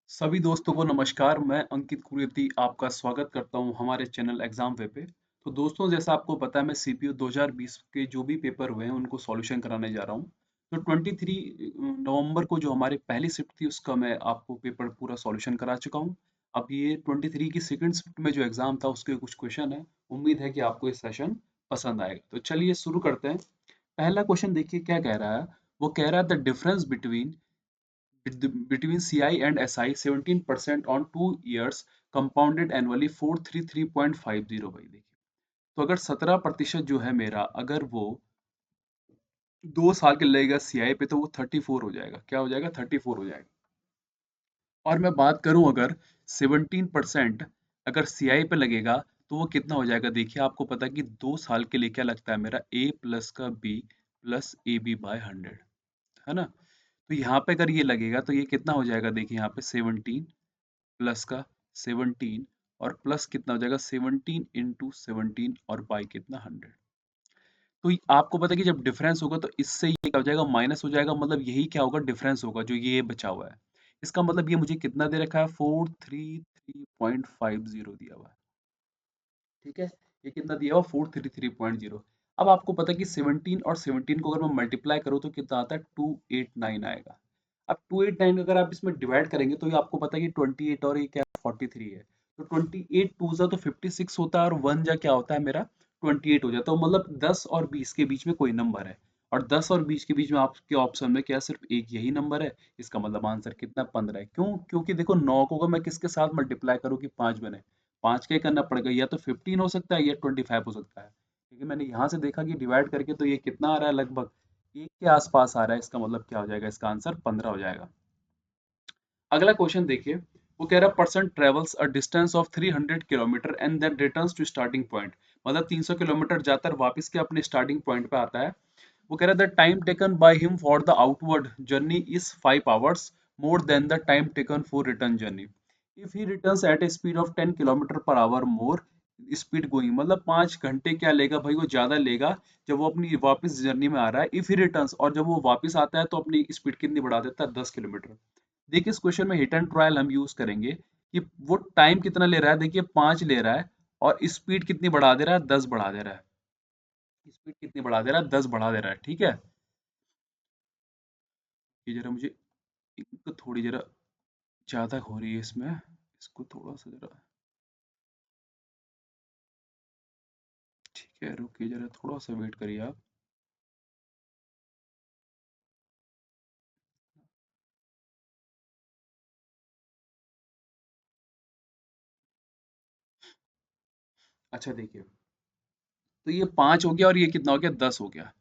सभी दोस्तों को नमस्कार। मैं अंकित कुरेती आपका स्वागत करता हूं हमारे चैनल एग्जाम वे पे। तो दोस्तों, जैसा आपको पता है, मैं सीपीयू 2020 के जो भी पेपर हुए हैं उनको सॉल्यूशन कराने जा रहा हूं। तो 23 नवंबर को जो हमारी पहली शिफ्ट थी उसका मैं आपको पेपर पूरा सॉल्यूशन करा चुका हूं। अब ये 23 की सेकंड शिफ्ट में जो एग्जाम था उसके कुछ क्वेश्चन है। उम्मीद है कि आपको ये सेशन पसंद आएगा। तो चलिए शुरू करते हैं। पहला क्वेश्चन देखिए क्या कह रहा है। वो कह रहा है the difference between CI and SI 17% on 2 years compounded annually 433.50 भाई देखिए। तो अगर 17% जो है मेरा, अगर वो 2 साल के लगेगा सीआई पे तो वो 34 हो जाएगा। क्या हो जाएगा? 34 हो जाएगा। और मैं बात करूं अगर 17% अगर सीआई पे लगेगा तो वो कितना हो जाएगा? देखिए आपको पता है कि 2 साल के लिए क्या लगता है मेरा, ए प्लस का B plus A B by 100, है ना? तो यहाँ पे अगर ये लगेगा तो ये कितना हो जाएगा? देखिए यहाँ पे 17 प्लस का 17 और प्लस कितना हो जाएगा? 17 इंटू 17 और बाई कितना? 100। तो आपको पता है कि जब डिफरेंस होगा तो इससे ये क्या हो जाएगा? माइनस हो जाएगा। मतलब यही क्या होगा? डिफरेंस होगा जो ये बचा हुआ है। इसका मतलब ये मुझे कितना दे रखा है? 433.50 दिया हुआ है। ठीक है, ये कितना दिया हुआ? 433.0। अब आपको पता है कि 17 और 17 को अगर मैं मल्टीप्लाई करूँ तो कितना आता है? 289 आएगा। अब 289 अगर आप इसमें डिवाइड करेंगे तो ये आपको पता है कि 28 और ये क्या है? 43 है। तो 28 टू जा तो 56 होता है और 1 जा क्या होता है मेरा? 28 हो जाता है। तो मतलब 10 और 20 के बीच में कोई नंबर है। और 10 और 20 के बीच में आपके ऑप्शन में क्या सिर्फ एक यही नंबर है। इसका मतलब आंसर कितना? 15 है। क्यों? क्योंकि देखो 9 को अगर मैं किसके साथ मल्टीप्लाई करूँ कि 5 बने, 5 का ही करना पड़ेगा। या तो 15 हो सकता है या 25 हो सकता है। क्योंकि मैंने यहाँ से देखा कि डिवाइड करके तो ये कितना आ रहा है? लगभग एक के आसपास आ रहा है। इसका मतलब क्या हो जाएगा? इसका आंसर 15 हो जाएगा। अगला क्वेश्चन देखिए। वो कह रहा है person travels a distance of 300 kilometre and then returns to starting point. मतलब 300 किलोमीटर जाता है और वापस के अपने स्टार्टिंग पॉइंट पे आता है। वो कह रहा है the time taken by him for the outward journey is 5 hours more than the time taken for return journey. If he returns at a speed of 10 kilometre per hour more speed going. मतलब 5 घंटे क्या लेगा भाई? वो ज्यादा लेगा जब वो अपनी वापस जर्नी में आ रहा है। इफ ही रिटर्न्स, और जब वो वापस आता है तो अपनी स्पीड कितनी बढ़ा देता है? 10 किलोमीटर। देखिए इस क्वेश्चन में हिट एंड ट्रायल हम यूज करेंगे कि वो टाइम कितना ले रहा है। देखिए 5 ले रहा है और स्पीड कितनी बढ़ा दे रहा है? 10 बढ़ा दे रहा है। स्पीड कितनी बढ़ा दे रहा है? 10 बढ़ा दे रहा है। ठीक है, ये जरा मुझे एक थोड़ी जरा ज्यादा हो रही है इसमें। इसको थोड़ा सा जरा, ठीक है रुकिए जरा, थोड़ा सा वेट करिए आप। अच्छा देखिए, तो ये 5 हो गया और ये कितना हो गया? 10 हो गया।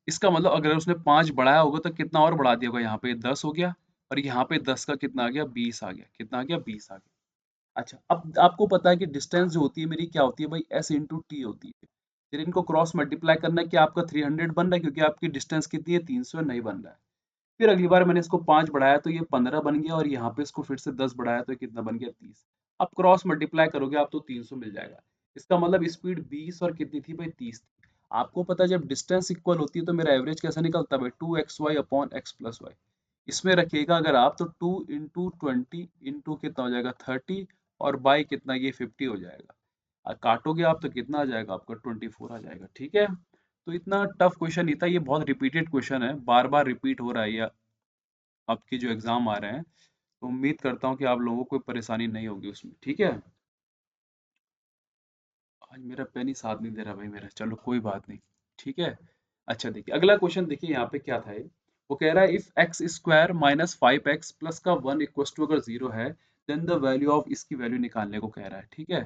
इसका मतलब अगर उसने 5 बढ़ाया होगा तो कितना और बढ़ा दिया होगा? यहाँ पे 10 हो गया और यहाँ पे 10 का कितना आ गया? 20 आ गया। कितना आ गया? 20 आ गया। अच्छा, अब आपको पता है कि डिस्टेंस जो होती है मेरी क्या होती है भाई? एस इंटू टी होती है। फिर इनको क्रॉस मल्टीप्लाई करना है कि आपका 300 बन रहा है क्योंकि आपकी डिस्टेंस कितनी है? 300 नहीं बन रहा है। फिर अगली बार मैंने इसको 5 बढ़ाया तो ये 15 बन गया और यहाँ पे इसको फिर से 10 बढ़ाया तो ये कितना बन गया? 30। अब क्रॉस मल्टीप्लाई करोगे आप तो 300 मिल जाएगा। इसका मतलब स्पीड 20 और कितनी थी भाई? 30 थी। आपको पता है जब डिस्टेंस इक्वल होती है तो मेरा एवरेज कैसा निकलता है भाई? 2xy upon x plus Y. इसमें रखिएगा अगर आप तो 2 इंटू 20 इंटू कितना हो जाएगा? 30 और बाई कितना? ये 50 हो जाएगा। काटोगे आप तो कितना आ जाएगा आपका? 24 आ जाएगा। ठीक है, तो इतना टफ क्वेश्चन नहीं था। ये बहुत रिपीटेड क्वेश्चन है, बार बार रिपीट हो रहा है ये आपके जो एग्जाम आ रहे हैं। तो उम्मीद करता हूँ कि आप लोगों को कोई परेशानी नहीं होगी उसमें। ठीक है, आज मेरा पेन ही साथ नहीं दे रहा भाई मेरा। चलो कोई बात नहीं। ठीक है, अच्छा देखिए अगला क्वेश्चन देखिए यहाँ पे क्या था ये। वो कह रहा है if x square minus 5x plus का 1 इक्वस टू अगर 0 है देन द वैल्यू ऑफ, इसकी वैल्यू निकालने को कह रहा है। ठीक है,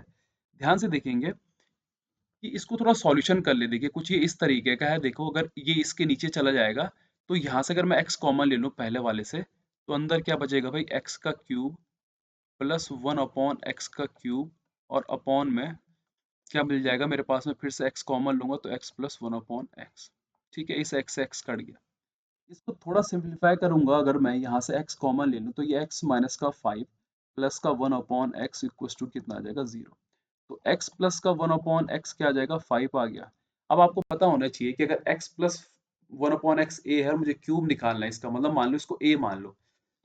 ध्यान से देखेंगे कि इसको थोड़ा सॉल्यूशन कर ले। देखिए कुछ ये इस तरीके का है। देखो अगर ये इसके नीचे चला जाएगा तो यहाँ से अगर मैं x कॉमन ले लूँ पहले वाले से तो अंदर क्या बचेगा भाई? x का क्यूब प्लस 1 अपॉन एक्स का क्यूब और अपॉन में क्या मिल जाएगा मेरे पास में? फिर से x कॉमन लूंगा तो x प्लस 1 अपॉन एक्स। ठीक है, इस x से x कट गया। इसको थोड़ा सिंप्लीफाई करूंगा, अगर मैं यहाँ से x कॉमन ले लूँ तो ये x माइनस का 5 प्लस का 1 अपॉन एक्स इक्वस टू कितना आ जाएगा? 0। तो x प्लस का 1 अपॉन एक्स क्या आ जाएगा? 5 आ गया। अब आपको पता होना चाहिए कि अगर x प्लस 1 अपॉन एक्स ए है और मुझे क्यूब निकालना है, इसका मतलब मान लो इसको a मान लो,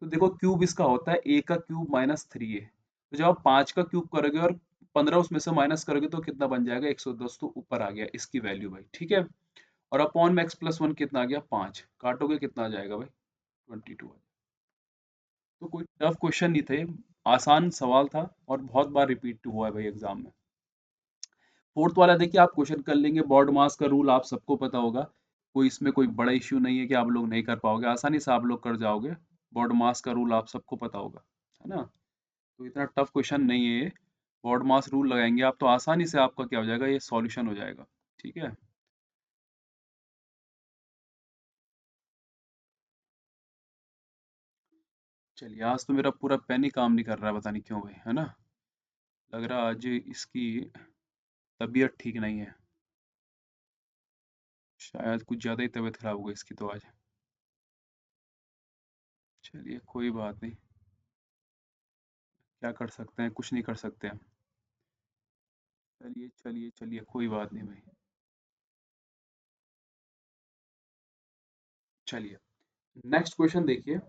तो देखो क्यूब इसका होता है ए का क्यूब माइनस 3a। तो जब आप 5 का क्यूब करोगे और 15 उसमें से माइनस करोगे तो कितना बन जाएगा 110। तो ऊपर आ गया इसकी वैल्यू भाई, ठीक है। और अपॉन में x+1 कितना आ गया 5, काटोगे कितना आ जाएगा भाई 22। तो कोई टफ क्वेश्चन नहीं थे, आसान सवाल था और बहुत बार रिपीट हुआ है भाई एग्जाम में। फोर्थ वाला देखिए आप क्वेश्चन कर लेंगे, बॉड मास का रूल आप सबको पता होगा, कोई इसमें कोई बड़ा इश्यू नहीं है कि आप लोग नहीं कर पाओगे, आसानी से आप लोग कर जाओगे। बॉड मास का रूल आप सबको पता होगा, है ना। तो इतना टफ क्वेश्चन नहीं है ये। बॉड मास रूल लगाएंगे आप तो आसानी से आपका क्या हो जाएगा, ये सॉल्यूशन हो जाएगा, ठीक है। चलिए आज तो मेरा पूरा पेन ही काम नहीं कर रहा है, पता नहीं क्यों भाई, है ना। लग रहा आज इसकी तबीयत ठीक नहीं है, शायद कुछ ज़्यादा ही तबीयत खराब हो गई इसकी तो आज। चलिए कोई बात नहीं, क्या कर सकते हैं, कुछ नहीं कर सकते हम। चलिए चलिए चलिए कोई बात नहीं भाई। चलिए नेक्स्ट क्वेश्चन देखिए।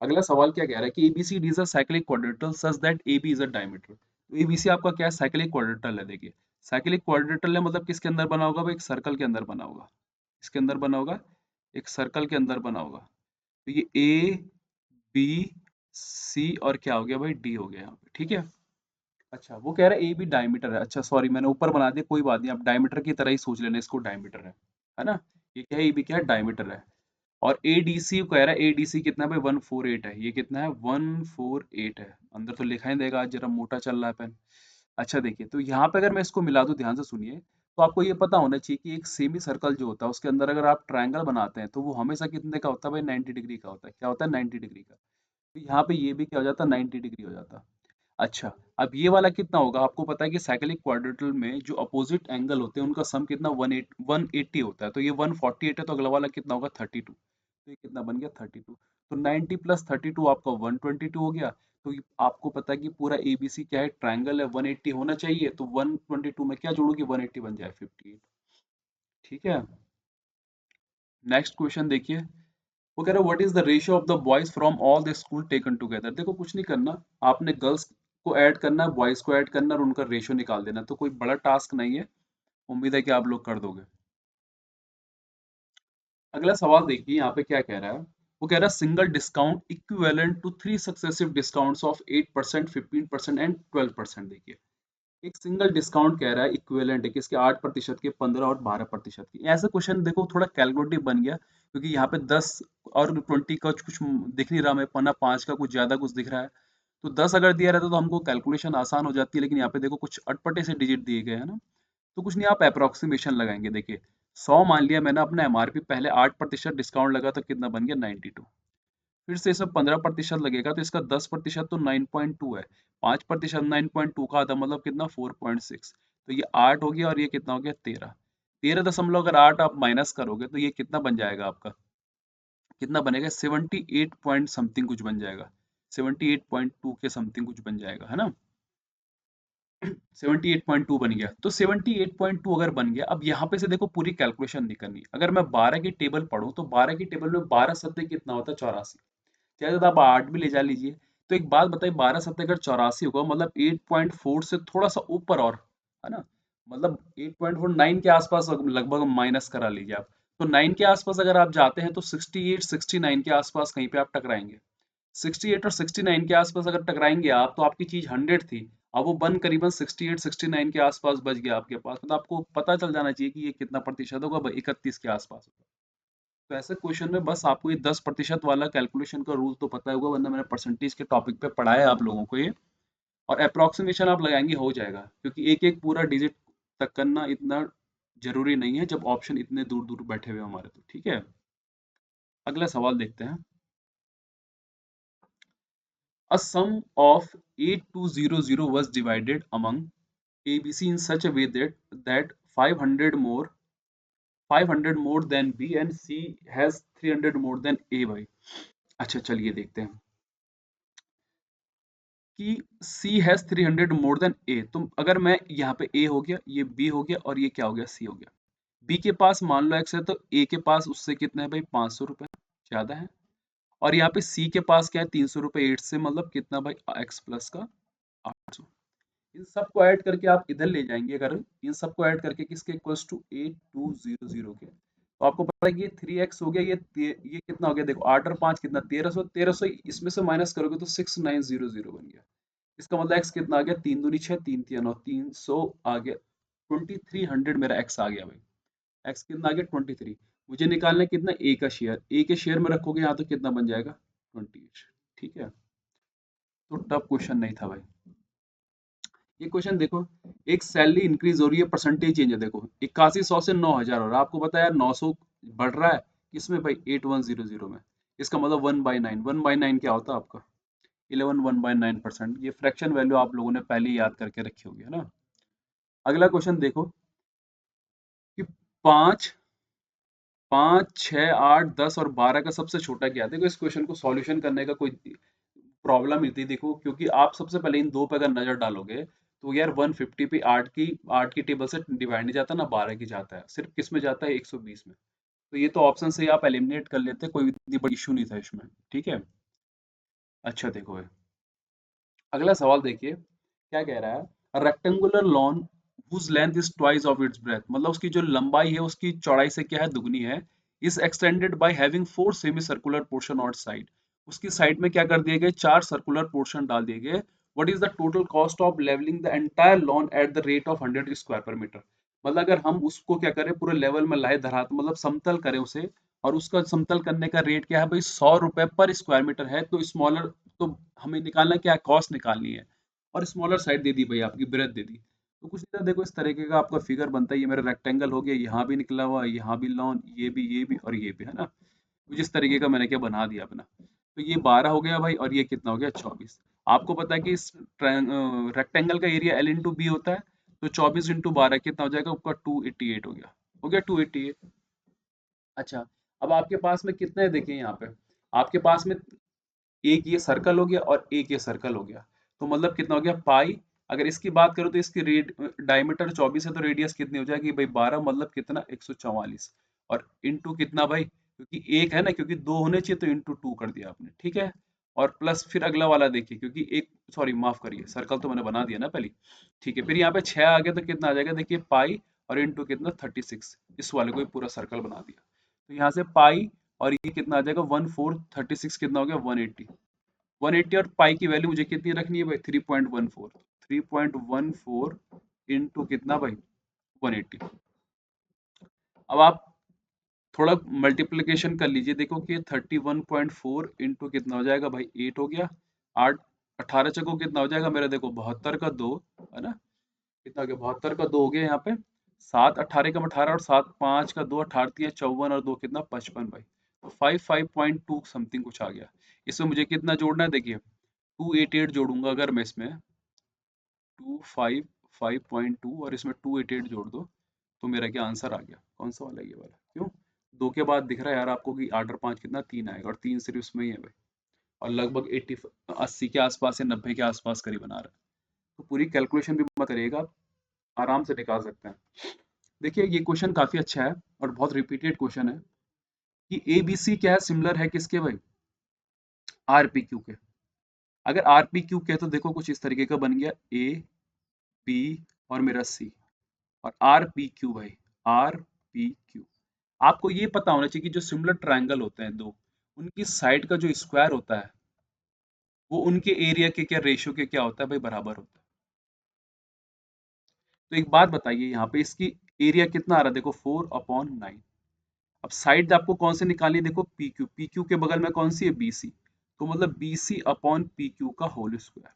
अगला सवाल क्या कह रहा है कि ABCD is a cyclic quadrilateral such that AB is a diameter. तो ABC आपका क्या है, साइक्लिक क्वाड्रेटल है। देखिए साइक्लिक क्वाड्रेटल है मतलब किसके अंदर बना होगा भाई, एक सर्कल के अंदर बना होगा। इसके अंदर बना होगा, एक सर्कल के अंदर बना होगा। तो ये ABC और क्या हो गया भाई, D हो गया यहाँ पे, ठीक है। अच्छा वो कह रहा है AB डायमीटर है, अच्छा सॉरी मैंने ऊपर बना दिया, कोई बात नहीं, आप डायमीटर की तरह ही सोच लेना इसको, डायमीटर है ना। ये क्या है, AB क्या है, डायमीटर है। और ADC कह रहा है, ADC कितना है भाई 148 है, ये कितना है 148 है। अंदर तो लिखा ही देगा, आज जरा मोटा चल रहा है पेन। अच्छा देखिए, तो यहाँ पे अगर मैं इसको मिला दूं, ध्यान से सुनिए, तो आपको ये पता होना चाहिए कि एक सेमी सर्कल जो होता है उसके अंदर अगर आप ट्रायंगल बनाते हैं तो वो हमेशा कितने का होता है भाई, 90 डिग्री का होता है। क्या होता है, 90 डिग्री का। तो यहाँ पे ये भी क्या हो जाता है, 90 डिग्री हो जाता है। अच्छा अब ये वाला कितना होगा, आपको पता है कि साइक्लिक क्वाड्रेटल में जो अपोजिट एंगल होते हैं उनका सम कितना 180 होता है। तो ये 148 है, तो अगला वाला कितना होगा 32। तो ये कितना बन गया 32। तो 90 प्लस 32 आपका 122 हो गया। तो आपको पता है कि पूरा एबीसी क्या है, ट्रायंगल है, 180 होना चाहिए। तो 122 में क्या जोड़ोगे, 180 बन जाए 58, ठीक है। नेक्स्ट क्वेश्चन देखिए। वो कह रहा है what is the ratio of the boys from all the school taken together. देखो कुछ नहीं करना, आपने गर्ल्स को ऐड करना है, बॉयज को ऐड करना है और उनका रेशियो निकाल देना। तो कोई बड़ा टास्क नहीं है, उम्मीद है कि आप लोग कर दोगे। अगला सवाल देखिए यहाँ पे क्या कह रहा है। वो कह रहा है single discount equivalent to 3 successive discounts of 8%, 15% and 12%। देखिए एक सिंगल डिस्काउंट कह रहा है, इक्विवेलेंट है किसके, 8% के, 15 और 12% की। ऐसा क्वेश्चन देखो थोड़ा कैलकुलेटिव बन गया, क्योंकि यहाँ पे 10 और 20 का कुछ दिख नहीं रहा, हमें पन्ना 5 का कुछ ज्यादा कुछ दिख रहा है। तो 10 अगर दिया रहता तो हमको कैलकुलेशन आसान हो जाती है, लेकिन यहाँ पे देखो कुछ अटपटे से डिजिट दिए गए हैं ना। तो कुछ नहीं, आप अप्रोक्सीमेशन लगाएंगे। देखिए 100 मान लिया मैंने अपना एमआरपी, पहले 8% डिस्काउंट लगा तो कितना बन गया 92। फिर से इसमें 15% लगेगा तो इसका 10% तो 9.2 है। 5% 9.2 का आधा मतलब कितना 4.6। तो ये 8 हो गया और ये कितना हो गया 13। 13 अगर 8 आप माइनस करोगे तो ये कितना बन जाएगा आपका, कितना बनेगा 78 पॉइंट समथिंग कुछ बन जाएगा। 78.2 के समथिंग कुछ बन जाएगा, है ना। 78.2 बन गया। तो 78.2 अगर बन गया, अब यहाँ पे से देखो पूरी कैलकुलेशन नहीं करनी। अगर मैं 12 की टेबल पढ़ूं तो 12 की टेबल में 12 सत्ते कितना होता है 84। चाहे तो आप 8 भी ले जा लीजिए। तो एक बात बताइए, 12 सत्ते अगर 84 होगा मतलब 8.4 से थोड़ा सा ऊपर और, है ना। मतलब 8.4 9 के आसपास लगभग माइनस करा लीजिए आप। तो 9 के आसपास अगर आप जाते हैं तो 68 69 के आसपास कहीं पे आप टकराएंगे। 68 और 69 के आसपास अगर टकराएंगे आप तो आपकी चीज 100 थी, अब वो बन करीबन 68 69 के आसपास बच गया आपके पास। मतलब आपको पता चल जाना चाहिए कि ये कितना प्रतिशत होगा भाई, 31 के आसपास होगा। तो ऐसे क्वेश्चन में बस आपको ये 10% वाला कैलकुलेशन का रूल तो पता होगा, वरना मैंने परसेंटेज के टॉपिक पे पढ़ाया है आप लोगों को ये। और अप्रोक्सीमेशन आप लगाएंगे हो जाएगा, क्योंकि एक एक पूरा डिजिट तक करना इतना जरूरी नहीं है जब ऑप्शन इतने दूर दूर बैठे हुए हमारे, तो ठीक है। अगला सवाल देखते हैं। A sum of 8200 was divided among ABC in such a way that 500 more than B and C has 300 more than A भाई। अच्छा चलिए देखते हैं कि C has 300 more than A। तो अगर मैं यहाँ पे A हो गया, ये B हो गया और ये क्या हो गया C हो गया। B के पास मान लो X है तो A के पास उससे कितना है भाई 500 रुपए ज्यादा है। और यहाँ पे सी के पास क्या है 300 रुपये 8 से, मतलब कितना भाई एक्स प्लस का 800। इन सबको ऐड करके आप इधर ले जाएंगे, अगर इन सबको ऐड करके किसके इक्वल्स टू 8200 के, तो आपको पता है कि ये 3x हो गया, ये कितना हो गया, देखो 8 और 5 कितना 1300, 1300 इसमें से माइनस करोगे तो 6900 बन गया। इसका मतलब x कितना आ गया, 3 दूनी 6, 3 3 9, 300 आ गया, 2300 मेरा x आ गया भाई। x कितना आ गया 23। मुझे निकालना है कितना, a का शेयर, a के शेयर में रखोगे यहाँ तो कितना बन जाएगा 28। ठीक है, तो टफ क्वेश्चन नहीं था भाई। ये क्वेश्चन देखो, एक सैलरी इंक्रीज हो रही है, परसेंटेज चेंज है, देखो 8100 से 9000 हो रहा है, आपको पता है यार 900 बढ़ रहा है किसमें भाई 8100 में। इसका मतलब 1/9, 1/9 क्या होता है आपका 11, 1/9%। ये फ्रैक्शन वैल्यू आप लोगों ने पहले ही याद करके रखी होगी, है ना। अगला क्वेश्चन देखो कि पाँच, 5, 6, 8, 10 और 12 का सबसे छोटा क्या है। देखो इस क्वेश्चन को सॉल्यूशन करने का कोई प्रॉब्लम नहीं थी, देखो क्योंकि आप सबसे पहले इन दो पे अगर नजर डालोगे तो यार 150 पे 8 की टेबल से डिवाइड नहीं जाता ना 12 की जाता है, सिर्फ किस में जाता है 120 में। तो ये तो ऑप्शन से ही आप एलिमिनेट कर लेते, कोई इतनी बड़ी इशू नहीं था इसमें। ठीक है, अच्छा देखो भाई, अगला सवाल देखिए क्या कह रहा है, rectangular lawn whose length is twice of its breadth, मतलब उसकी जो लंबाई है उसकी चौड़ाई से क्या है दुगनी है, is extended by having 4 semicircular portion on side, उसकी साइड में क्या कर दिए गए 4 सर्कुलर पोर्शन डाल दिए गए। what is the total cost of leveling the entire lawn at the rate of 100 square per meter, मतलब अगर हम उसको क्या करें पूरे लेवल में लाए धरात मतलब समतल करें उसे, और उसका समतल करने का रेट क्या है भाई 100 रुपए पर स्क्वायर मीटर है, तो स्मॉलर, तो हमें निकालना क्या है कॉस्ट निकालनी है, और स्मॉलर साइड दे दी भाई आपकी ब्रेथ दे दी। तो कुछ इधर देखो इस तरीके का आपका फिगर बनता है, ये मेरा रेक्टेंगल हो गया, यहाँ भी निकला हुआ, यहाँ भी लॉन, ये भी और ये भी, है ना। कुछ इस तरीके का मैंने क्या बना दिया अपना। तो ये 12 हो गया भाई, और ये कितना हो गया 24। आपको पता है कि इस रेक्टेंगल का एरिया एल इंटू बी होता है, तो 24 इंटू 12 कितना हो जाएगा आपका 288 हो गया, हो गया 288। अच्छा, अब आपके पास में कितने हैं देखिए यहाँ पे, आपके पास में एक ये सर्कल हो गया और एक ये सर्कल हो गया, तो मतलब कितना हो गया पाई। अगर इसकी बात करूँ तो इसकी डायमीटर 24 है, तो रेडियस कितनी हो जाएगी भाई 12, मतलब कितना 144, और इंटू कितना भाई, क्योंकि एक है ना, क्योंकि दो होने चाहिए तो इंटू टू कर दिया आपने, ठीक है। और प्लस फिर अगला वाला देखिए, क्योंकि एक, सॉरी माफ करिए, सर्कल तो मैंने बना दिया ना पहले, ठीक है। फिर यहाँ पे 6 आ गया तो कितना आ जाएगा देखिए पाई, और इंटू कितना 36, इस वाले को भी पूरा सर्कल बना दिया। तो यहाँ से पाई और ये कितना आ जाएगा 1/4 36 कितना हो गया 180। 180 और पाई की वैल्यू मुझे कितनी रखनी है भाई 3.14, 3.14 इंटू कितना भाई 180। अब आप थोड़ा मल्टीप्लिकेशन कर लीजिए, देखो कि 31.4 इंटू कितना हो जाएगा भाई 8 हो गया, 8, 18 चको कितना हो जाएगा मेरा, देखो 72 का 2, है ना, कितना हो गया 72 का 2 हो गया यहाँ पे, 7, 18 का 18 और 7, 5 का 2, 18 है 54 और 2 कितना 55 भाई, तो 5.2 समथिंग कुछ आ गया। इसमें मुझे कितना जोड़ना है देखिए, 288 जोड़ूंगा अगर मैं इसमें, 255.2 और इसमें 288 जोड़ दो, तो मेरा क्या आंसर आ गया, कौन सा वाला, ये वाला, क्यों, दो के बाद दिख रहा है यार आपको कि 8 और 5 कितना 3 आएगा, और 3 सिर्फ इसमें ही है भाई, और लगभग 80, 80 के आसपास या 90 के आसपास करीब बना रहा है। तो पूरी कैलकुलेशन भी मत करिएगा, आराम से निकाल सकते हैं। देखिए ये क्वेश्चन काफी अच्छा है और बहुत रिपीटेड क्वेश्चन है, कि ए बी सी क्या है सिमिलर है किसके भाई, आर पी क्यू के। अगर आर पी क्यू के तो देखो कुछ इस तरीके का बन गया, ए बी और मेरा सी, और आर पी क्यू भाई, आर पी क्यू। आपको ये पता होना चाहिए कि जो सिमिलर ट्रायंगल होते हैं दो, उनकी साइड का जो स्क्वायर होता है वो उनके एरिया के क्या रेशियो के क्या होता है भाई बराबर होता है। तो एक बात बताइए यहाँ पे इसकी एरिया कितना आ रहा है, देखो 4/9। अब साइड आपको कौन से निकालनी है, देखो पी क्यू, पी क्यू के बगल में कौन सी है बी सी, तो मतलब B C upon P Q का होल स्क्वायर,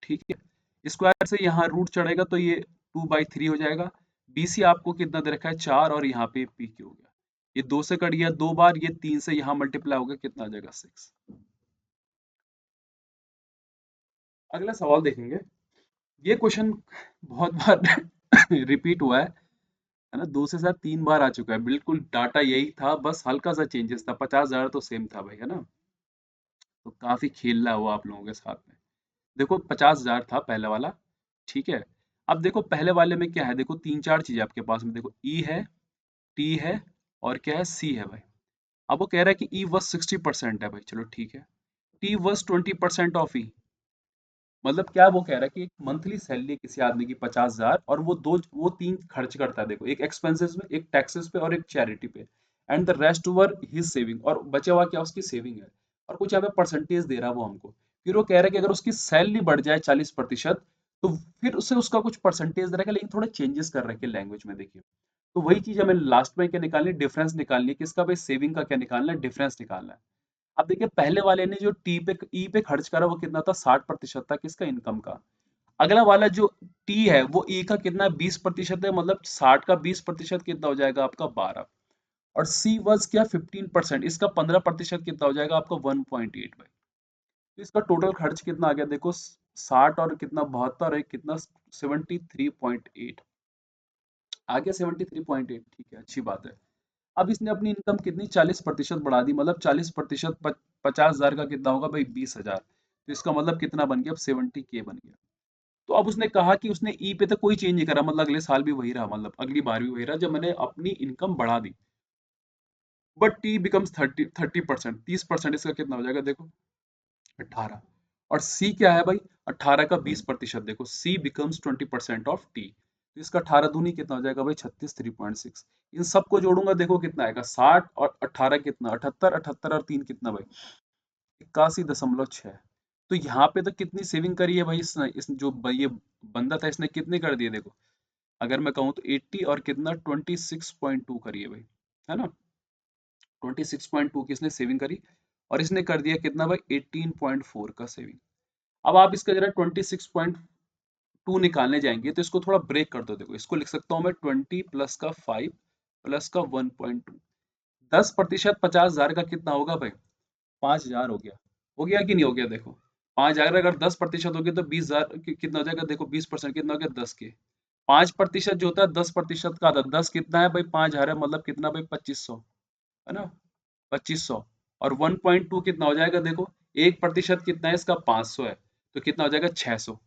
ठीक है। स्क्वायर से यहाँ रूट चढ़ेगा तो ये 2/3 हो जाएगा। बीसी आपको कितना दे रखा है 4, और यहाँ पे पी क्यू हो गया, ये 2 से कट गया 2 बार, ये 3 से यहाँ मल्टीप्लाई हो गया, कितना आ जाएगा 6। अगला सवाल देखेंगे, ये क्वेश्चन बहुत बार रिपीट हुआ है ना, 2 से साथ 3 बार आ चुका है, बिल्कुल डाटा यही था, बस हल्का सा चेंजेस था, 50,000 तो सेम था भाई, है ना। तो काफी खेलना हुआ आप लोगों के साथ में। देखो 50,000 था पहले वाला, ठीक है। अब देखो पहले वाले में क्या है, देखो तीन चार चीजें आपके पास में, देखो ई है, टी है, और क्या है सी है भाई। अब वो कह रहा है कि ई वॉज 60% है भाई, चलो ठीक है। टी वॉज 20% ऑफ ई, मतलब क्या वो कह रहा है कि एक मंथली सैलरी किसी आदमी की 50,000 और वो तीन खर्च करता है, देखो एक एक्सपेंसेस में, एक टैक्सेस पे और एक चैरिटी पे, and the rest over his saving, और बचा हुआ क्या उसकी सेविंग है, और कुछ यहाँ पे परसेंटेज दे रहा है वो हमको। फिर वो कह रहा है कि अगर उसकी सैलरी बढ़ जाए 40%, तो फिर उससे उसका कुछ परसेंटेज दे रहा है, लेकिन थोड़ा चेंजेस कर रखे लैंग्वेज में, देखिए। तो वही चीज हमें लास्ट में क्या निकालनी है, डिफरेंस निकालनी है, किसका भाई, सेविंग का क्या निकालना है, डिफरेंस निकालना है। अब देखिए पहले वाले ने जो टी पे ई पे खर्च करा वो कितना था, 60% था किसका, इनकम का। अगला वाला जो टी है वो ई का कितना, 20% है, मतलब 60 का 20% कितना हो जाएगा आपका, 12। और सी वॉज क्या, 15%, इसका 15% कितना हो जाएगा आपका, 1.8 भाई। तो इसका टोटल खर्च कितना आ गया देखो, 60 और कितना 72 और एक कितना 73.8 आ गया, 73.8, ठीक है, अच्छी बात है। अब इसने अपनी इनकम कितनी 40% बढ़ा दी, मतलब 40%, 50,000 का कितना होगा भाई, 20,000। तो इसका मतलब कितना बन गया, अब 70K बन गया। तो अब उसने कहा कि उसने ई पे तो कोई चेंज नहीं करा, मतलब अगले साल भी वही रहा, मतलब अगली बार भी वही रहा जब मैंने अपनी इनकम बढ़ा दी। बट टी बिकम्स 30%, 30%, इसका कितना हो जाएगा देखो, 18। और सी क्या है भाई, 18 का 20%, देखो सी बिकम्स 20% ऑफ टी। तो इसका 18 दूनी कितना हो जाएगा भाई, 36, 3.6। इन सबको जोड़ूंगा, देखो कितना आएगा, 60 और 18 कितना, 78, 78 और 3 कितना भाई, 81.6। तो यहाँ पे तो कितनी सेविंग करी है भाई, इस जो ये बंदा था इसने कितने कर दिए देखो, अगर मैं कहूँ तो 80 और कितना 26.2 करी है भाई, है ना। 26.2 की इसने सेविंग करी, और इसने कर दिया कितना भाई, 18.4 का सेविंग। अब आप इसका जरा 26.2 निकालने जाएंगे तो इसको थोड़ा ब्रेक कर दो, देखो इसको लिख सकता हूँ मैं 20 प्लस का 5 प्लस का 1.2। 10%, 50,000 का कितना होगा भाई, 5,000 हो गया। हो गया कि नहीं हो गया देखो, 5,000 अगर 10% हो गया तो 20,000 कितना हो जाएगा देखो, 20% कितना हो गया, 10K। 5% जो होता है 10% का आधा, 10 कितना है भाई, 5,000 है, मतलब कितना भाई, 2500, है ना, 2500। और 1.2 कितना हो जाएगा देखो, 1% कितना है इसका, 500 है, तो कितना हो जाएगा, 600।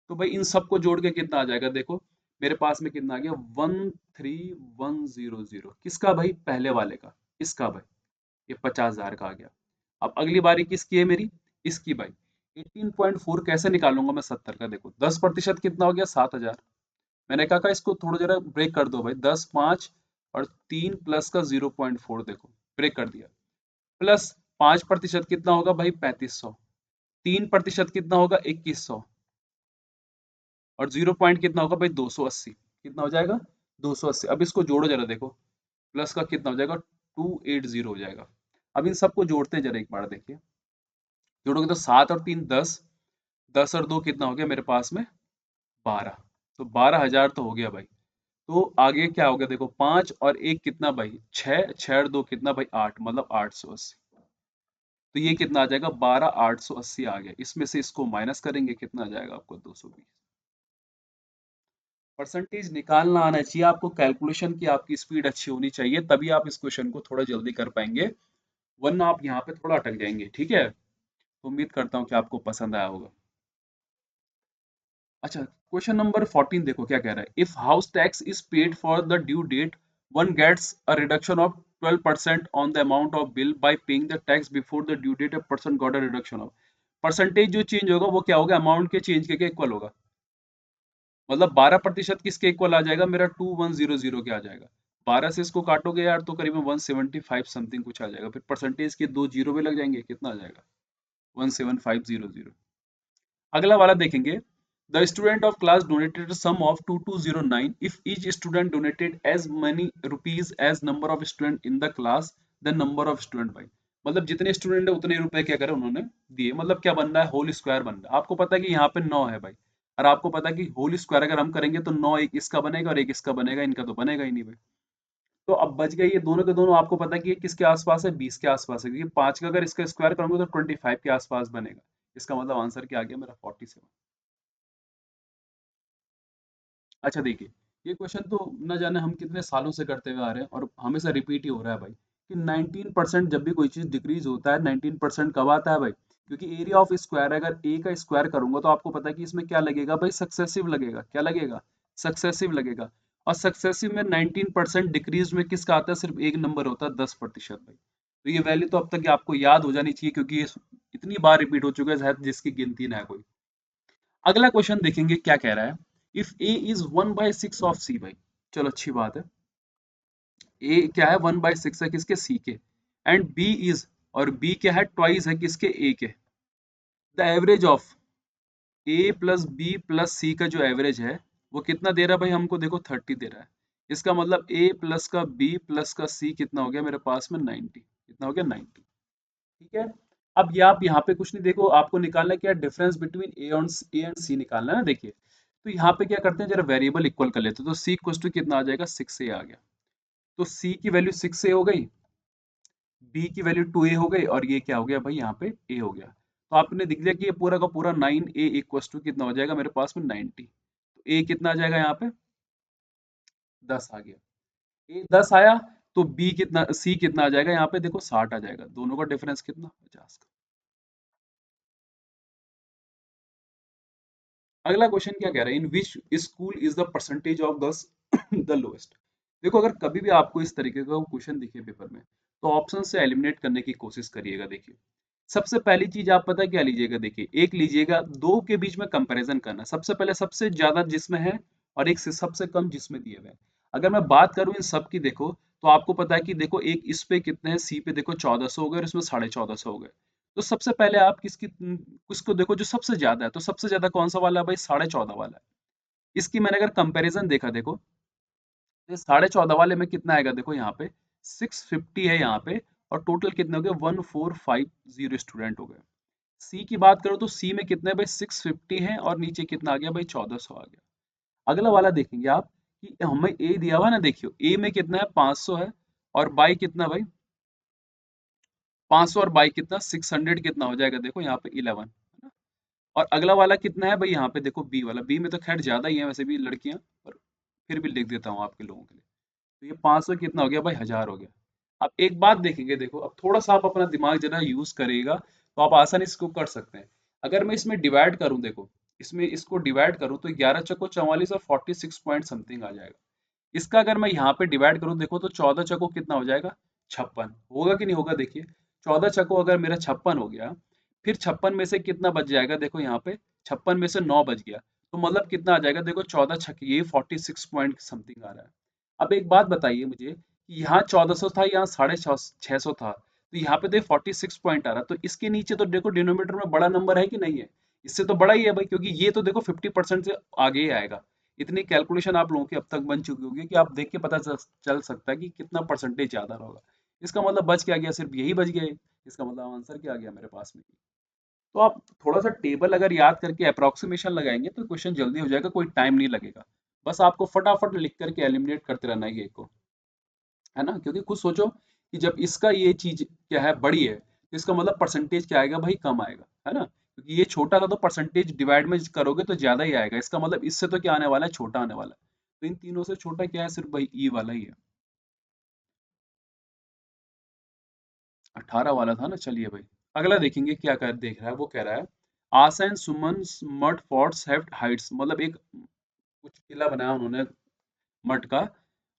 तो भाई इन सबको जोड़ के कितना आ जाएगा देखो, मेरे पास में कितना आ गया, 13,100, किसका भाई, पहले वाले का, इसका भाई, ये 50,000 का आ गया। अब अगली बारी किसकी है मेरी, इसकी भाई। 18.4 कैसे निकालूंगा मैं 70 का, देखो 10% कितना हो गया, 7,000। मैंने कहा इसको थोड़ा जरा ब्रेक कर दो भाई, 10, 5 और 3 प्लस का 0.4, देखो ब्रेक कर दिया। प्लस 5% कितना होगा भाई, 3500। 3% कितना होगा, 2100। और 0 पॉइंट कितना होगा भाई, 280। कितना हो जाएगा, 280। अब इसको जोड़ो जरा देखो, प्लस का कितना हो जाएगा, 280 हो जाएगा। अब इन सबको जोड़ते हैं जरा एक बार, देखिए जोड़ोगे तो 7 और 3 10, 10 और 2 कितना हो गया मेरे पास में, 12। तो 12,000 तो हो गया भाई। तो आगे क्या हो गया देखो, 5 और 1 कितना भाई, 6, 6 और 2 कितना भाई, 8, मतलब 880। तो ये कितना आ जाएगा, 12,880 आ गया। इसमें से इसको माइनस करेंगे, कितना आ जाएगा आपको, 220। परसेंटेज निकालना आना चाहिए आपको, कैलकुलेशन की आपकी स्पीड अच्छी होनी चाहिए, तभी आप इस क्वेश्चन को थोड़ा जल्दी कर पाएंगे, वरना आप यहाँ पे थोड़ा अटक जाएंगे, ठीक है। तो उम्मीद करता हूँ कि आपको पसंद आया होगा। अच्छा, क्वेश्चन नंबर 14 देखो क्या कह रहा है, if house tax is paid for the due date, one gets a reduction of 12% on the amount of bill by paying the tax before the due date, a person got a reduction of। Percentage जो change होगा वो क्या होगा, amount के change के equal होगा, मतलब 12% किसके इक्वल आ जाएगा मेरा, 2100 के आ जाएगा। 12 से इसको काटोगे यार तो करीबन 175 समथिंग कुछ आ जाएगा, फिर परसेंटेज के दो जीरो भी लग जाएंगे, कितना आ जाएगा, 17500। अगला वाला देखेंगे, the student of class donated sum of 2209, if each student donated as money rupees as number of student in the class, the number of student by. मतलब जितने स्टूडेंट है उतने रुपए क्या करें उन्होंने दिए, मतलब क्या बन रहा है, होल स्क्वायर बन रहा है। आपको पता है कि यहाँ पे 9 है भाई, और आपको पता है कि होल स्क्वायर अगर हम करेंगे तो 9 एक इसका बनेगा और एक इसका बनेगा, इनका तो बनेगा ही नहीं भाई। तो अब बच गए ये दोनों के दोनों, आपको पता है कि ये किसके आसपास है, 20 के आसपास है, क्योंकि 5 का अगर इसका स्क्वायर करूंगा तो 25 के आसपास बनेगा। इसका मतलब आंसर क्या आ गया मेरा, 47। अच्छा देखिए, ये क्वेश्चन तो न जाने हम कितने सालों से करते हुए आ रहे हैं और हमेशा रिपीट ही हो रहा है भाई, कि 19% जब भी कोई चीज डिक्रीज होता है, 19% कब आता है भाई, क्योंकि एरिया ऑफ स्क्वायर अगर ए का स्क्वायर करूंगा तो आपको पता है कि इसमें क्या लगेगा भाई, सक्सेसिव लगेगा, क्या लगेगा, सक्सेसिव लगेगा। और सक्सेसिव में 19% डिक्रीज में किसका आता है, सिर्फ एक नंबर होता है 10% भाई। तो ये वैल्यू तो अब तक आपको याद हो जानी चाहिए, क्योंकि ये इतनी बार रिपीट हो चुका है शायद जिसकी गिनती ना है कोई। अगला क्वेश्चन देखेंगे क्या कह रहा है। इफ ए इज 1/6 ऑफ सी भाई, चलो अच्छी बात है। ए क्या है, 1/6 है किसके, सी के। एंड बी इज, और बी क्या है, ट्वाइस है किसके, ए के। The average of A plus B plus C का जो एवरेज है वो कितना दे रहा है भाई हमको, देखो 30 दे रहा है। इसका मतलब ए प्लस का बी प्लस का सी कितना हो गया मेरे पास में, 90। कितना हो गया, 90। ठीक है। अब ये आप यहाँ पे कुछ नहीं, देखो आपको निकालना है क्या, डिफरेंस बिटवीन ए एंड सी निकालना है ना। देखिए तो यहाँ पे क्या करते हैं, जरा वेरिएबल इक्वल कर लेते हैं। तो सी इक्वल टू कितना आ जाएगा, 6 आ गया। तो सी की वैल्यू 6 हो गई, बी की वैल्यू 2 हो गई, और ये क्या हो गया भाई, यहाँ पे ए हो गया। तो आपने दिख लिया कि ये पूरा का पूरा 9 इक्वल टू कितना हो जाएगा मेरे पास में, 90। तो ए कितना आ जाएगा यहाँ पे, 10 आ गया। ए 10 आया, तो बी कितना, सी कितना आ जाएगा यहाँ पे, देखो 60 आ जाएगा। दोनों का डिफरेंस कितना, 50 का। अगला क्वेश्चन क्या कह रहा है, in which school is the percentage of the the lowest. देखो अगर कभी भी आपको इस तरीके का क्वेश्चन दिखे पेपर में, तो ऑप्शन से एलिमिनेट करने की कोशिश करिएगा। देखिए सबसे पहली चीज आप पता है क्या लीजिएगा, देखिए एक लीजिएगा, दो के बीच में कंपैरिजन करना। सबसे पहले सबसे ज्यादा जिसमें है और एक से सबसे कम जिसमें दिए हुए हैं। अगर मैं बात करूं इन सब की, देखो तो आपको पता है कि देखो एक इस पे कितने हैं, सी पे देखो 1400 हो गए और इसमें 1450 हो गए। तो सबसे पहले आप किसकी, किसको देखो जो सबसे ज्यादा है। तो सबसे ज्यादा कौन सा वाला है भाई, 1450 वाला है। इसकी मैंने अगर कंपैरिजन देखा, देखो तो 1450 वाले में कितना आएगा, देखो यहाँ पे 650 है यहाँ पे। और टोटल कितने हो गए, 1450 स्टूडेंट हो गए। सी की बात करो तो सी में कितने भाई, 650 है, और नीचे कितना आ गया भाई, 1400 आ गया। अगला वाला देखेंगे आप कि हमें ए दिया हुआ ना, देखियो ए में कितना है, 500 है। और बाई कितना भाई, 500 और बाई कितना, 600 कितना हो जाएगा, देखो यहाँ पे 11 है ना। और अगला वाला कितना है भाई, यहाँ पे देखो बी वाला, बी में तो खैर ज्यादा ही है वैसे भी लड़कियां, पर फिर भी लिख देता हूँ आपके लोगों के लिए। तो ये 500 कितना हो गया भाई, 1000 हो गया। अब एक बात देखेंगे, देखो अब थोड़ा सा आप अपना दिमाग जरा यूज करिएगा, तो आप आसानी से इसको कर सकते हैं। अगर मैं इसमें डिवाइड करूं, देखो इसमें इसको डिवाइड करूं तो 11 चको 44 और 46 पॉइंट समथिंग आ जाएगा। इसका अगर मैं यहाँ पे डिवाइड करूँ, देखो तो 14 चको कितना हो जाएगा, 56 होगा कि नहीं होगा। देखिए 14 चको अगर मेरा 56 हो गया, फिर 56 में से कितना बच जाएगा, देखो यहाँ पे 56 में से 9 बच गया। तो मतलब कितना आ जाएगा, देखो 14 छक्के, ये 46 पॉइंट समथिंग आ रहा है। अब एक बात बताइए मुझे कि यहाँ 1400 था, यहाँ 650 था, तो यहाँ पे देखो 46 पॉइंट आ रहा है। तो इसके नीचे तो देखो डिनोमिनेटर में बड़ा नंबर है कि नहीं है, इससे तो बड़ा ही है भाई, क्योंकि ये तो देखो 50% से आगे ही आएगा। इतनी कैलकुलेशन आप लोगों की अब तक बन चुकी होगी कि आप देख के पता चल सकता है कि कितना परसेंटेज ज्यादा होगा। इसका मतलब बच क्या गया, सिर्फ यही बच गया है। इसका मतलब आंसर क्या आ गया मेरे पास में। तो आप थोड़ा सा टेबल अगर याद करके अप्रोक्सीमेशन लगाएंगे तो क्वेश्चन जल्दी हो जाएगा, कोई टाइम नहीं लगेगा। बस आपको फटाफट लिख करके एलिमिनेट करते रहना है ये को, है ना। क्योंकि खुद सोचो कि जब इसका ये चीज क्या है, बड़ी है, तो इसका मतलब परसेंटेज क्या आएगा भाई, कम आएगा, है ना। क्योंकि ये छोटा था तो परसेंटेज डिवाइड में करोगे तो ज्यादा ही आएगा। इसका मतलब इससे तो क्या आने वाला है, छोटा आने वाला है। तो इन तीनों से छोटा क्या है, सिर्फ भाई ई वाला ही है। 18 वाला था ना। चलिए भाई अगला देखेंगे क्या कर देख रहा है, वो कह रहा है Asha and Suman mud forts have heights. मतलब एक कुछ किला बनाया उन्होंने मड का,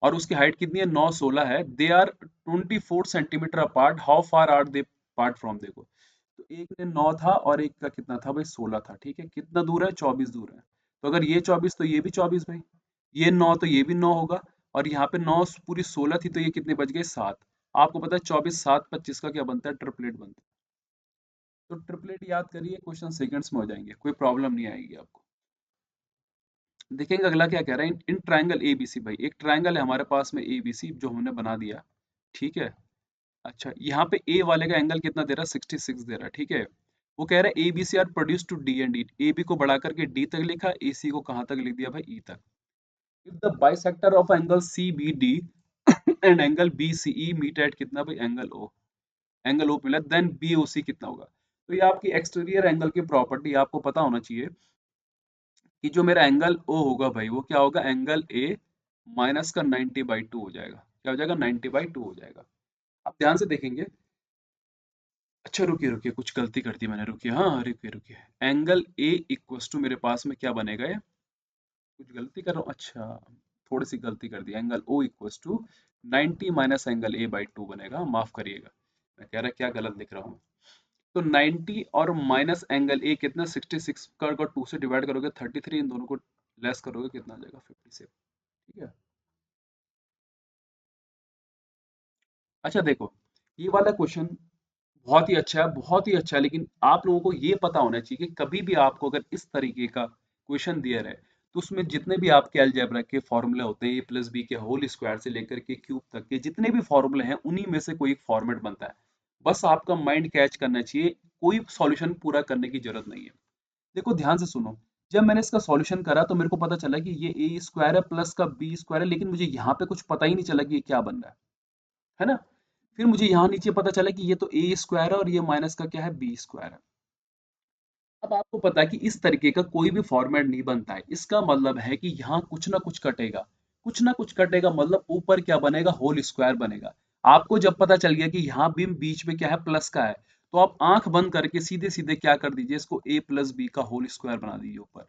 और उसकी हाइट कितनी है, 916 है। They are 24 centimetre apart, how far are they part from, देखो तो एक ने 9 था और एक का कितना था भाई, 16 था। ठीक है, कितना दूर है, 24 दूर है। तो अगर ये 24 तो ये भी 24 भाई, ये 9 तो ये भी 9 होगा। और यहाँ पे 9 पूरी 16 थी, तो ये कितने बच गए, 7। आपको पता है 24 7 25 का क्या बनता है, ट्रिपलेट बनता है। तो ट्रिपलेट याद करिए, क्वेश्चन सेकंड्स में हो जाएंगे, कोई प्रॉब्लम नहीं आएगी आपको। देखेंगे अगला क्या कह रहा है, इन ट्रायंगल एबीसी भाई, एक ट्रायंगल है हमारे पास में एबीसी जो हमने बना दिया। ठीक है। अच्छा यहाँ पे ए वाले का एंगल कितना दे रहा है, 66 दे रहा है। ठीक है। वो कह रहा है A B C are produce to D and D, A B को बढ़ा करके डी तक लिखा, ए सी को कहाँ तक लिख दिया भाई, ई तक। If the bisector of angle C B D and angle B C E meet at कितना भाई, एंगल ओ, एंगल ओ मिला, देन बी ओ सी कितना होगा। तो ये आपकी एक्सटीरियर एंगल की प्रॉपर्टी आपको पता होना चाहिए कि जो मेरा एंगल ओ होगा भाई, वो क्या होगा, एंगल ए माइनस का 90/2 हो जाएगा। क्या हो जाएगा, 90/2 हो जाएगा। आप ध्यान से देखेंगे। अच्छा रुकिए रुकिए, कुछ गलती कर दी मैंने, रुकिए, हाँ रुकिए रुकिए। एंगल ए इक्वस टू मेरे पास में क्या बनेगा, ये कुछ गलती कर रहा हूँ, अच्छा थोड़ी सी गलती कर दी, angle O equals to 90 minus angle A by 2 बनेगा, माफ करिएगा, मैं कह रहा क्या गलत लिख रहा हूँ। तो 90 और माइनस एंगल ए कितना 66 का अगर 2 से डिवाइड करोगे 33, इन दोनों को लेस करोगे कितना आ जाएगा 57। ठीक है। अच्छा देखो, ये वाला क्वेश्चन बहुत ही अच्छा है, बहुत ही अच्छा है, लेकिन आप लोगों को ये पता होना चाहिए कि कभी भी आपको अगर इस तरीके का क्वेश्चन दिया रहे तो उसमें जितने भी आपके अलजेब्रा के फॉर्मूले होते हैं, ए प्लस बी के होल स्क्वायर से लेकर के क्यूब तक के जितने भी फॉर्मूले हैं उन्हीं में से कोई एक फॉर्मेट बनता है। बस आपका माइंड कैच करना चाहिए, कोई सॉल्यूशन पूरा करने की जरूरत नहीं है। देखो ध्यान से सुनो, जब मैंने इसका सॉल्यूशन करा तो मेरे को पता चला कि ये ए स्क्वायर है प्लस का बी स्क्वायर है, लेकिन मुझे यहाँ पे कुछ पता ही नहीं चला कि ये क्या बन रहा है ना। फिर मुझे यहाँ नीचे पता चला कि ये तो ए स्क्वायर है और ये माइनस का क्या है बी स्क्वायर है। अब आपको पता है कि इस तरीके का कोई भी फॉर्मेट नहीं बनता है, इसका मतलब है कि यहाँ कुछ ना कुछ कटेगा, कुछ ना कुछ कटेगा, मतलब ऊपर क्या बनेगा होल स्क्वायर बनेगा। आपको जब पता चल गया कि यहाँ भी बीच में क्या है प्लस का है, तो आप आंख बंद करके सीधे सीधे क्या कर दीजिए, इसको ए प्लस बी का होल स्क्वायर बना दीजिए ऊपर,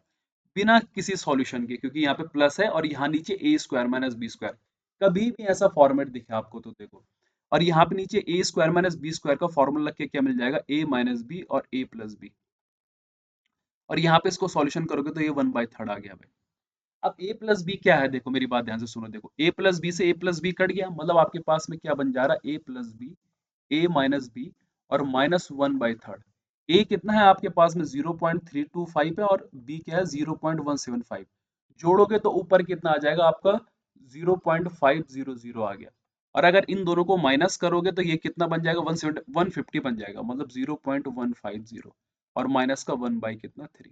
बिना किसी सॉल्यूशन के, क्योंकि यहाँ पे प्लस है और यहाँ नीचे ए स्क्वायर माइनस बी स्क्वायर। कभी भी ऐसा फॉर्मेट दिखे आपको तो देखो, और यहाँ पे नीचे ए स्क्वायर माइनस बी स्क्वायर का फॉर्मूला लग के क्या मिल जाएगा, ए माइनस बी और ए प्लस बी। और यहाँ पे इसको सॉल्यूशन करोगे तो ये 1/3 आ गया भाई। अब ए प्लस बी क्या है, देखो मेरी बात ध्यान से सुनो, देखो ए प्लस बी से ए प्लस बी कट गया, मतलब आपके पास में क्या बन जा रहा है, ए प्लस बी, ए माइनस बी और माइनस 1/3। ए कितना है आपके पास में 0.325 है और बी क्या है 0.175। जोड़ोगे तो ऊपर कितना आ जाएगा आपका 0.500 आ गया। और अगर इन दोनों को माइनस करोगे तो ये कितना बन जाएगा 150 बन जाएगा, मतलब 0.150 और माइनस का 1 बाई कितना 3।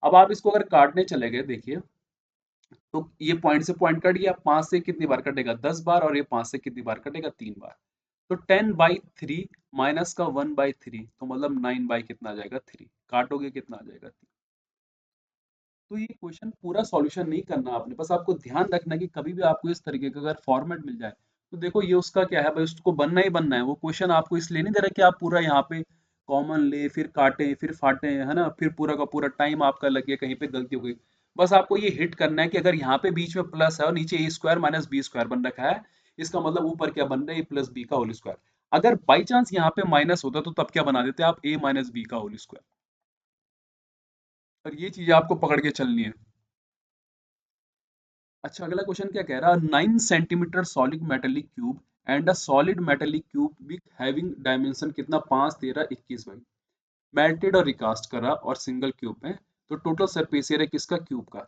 अब आप इसको अगर काटने चले गए देखिए, तो ये पॉइंट से पॉइंट कट गया, 5 से कितनी बार कटेगा 10 बार, और ये 5 से कितनी बार कटेगा 3 बार। तो 10/3 माइनस का 1/3, तो मतलब 9 बाई कितना आ जाएगा 3, काटोगे कितना आ जाएगा 3। तो ये क्वेश्चन पूरा सॉल्यूशन नहीं करना आपने, बस आपको ध्यान रखना है कि कभी भी आपको इस तरीके का अगर फॉर्मेट मिल जाए तो देखो ये उसका क्या है भाई, उसको बनना ही बनना है। वो क्वेश्चन आपको इसलिए नहीं दे रहा कि आप पूरा यहाँ पे कॉमन ले फिर काटें फिर फाटें, है ना, फिर पूरा का पूरा टाइम आपका लगे, कहीं पे गलती हो गई। बस आपको ये हिट करना है कि अगर यहाँ पे बीच में प्लस है और नीचे ए स्क्वायर माइनस बी स्क्वायर बन रखा है, इसका मतलब ऊपर क्या बन रहा है, ए प्लस बी का होल स्क्वायर। अगर बाई चांस यहाँ पे माइनस होता तो तब क्या बना देते आप, ए माइनस बी का होल स्क्वायर। और ये चीज आपको पकड़ के चलनी है। अच्छा अगला क्वेश्चन क्या कह रहा है, 9 centimetre solid metallic cube and a solid metallic cube with having dimension कितना 5 13 21 भाई, मेल्टेड और रिकास्ट करा और सिंगल क्यूब में, तो टोटल सरफेस एरिया किसका क्यूब का।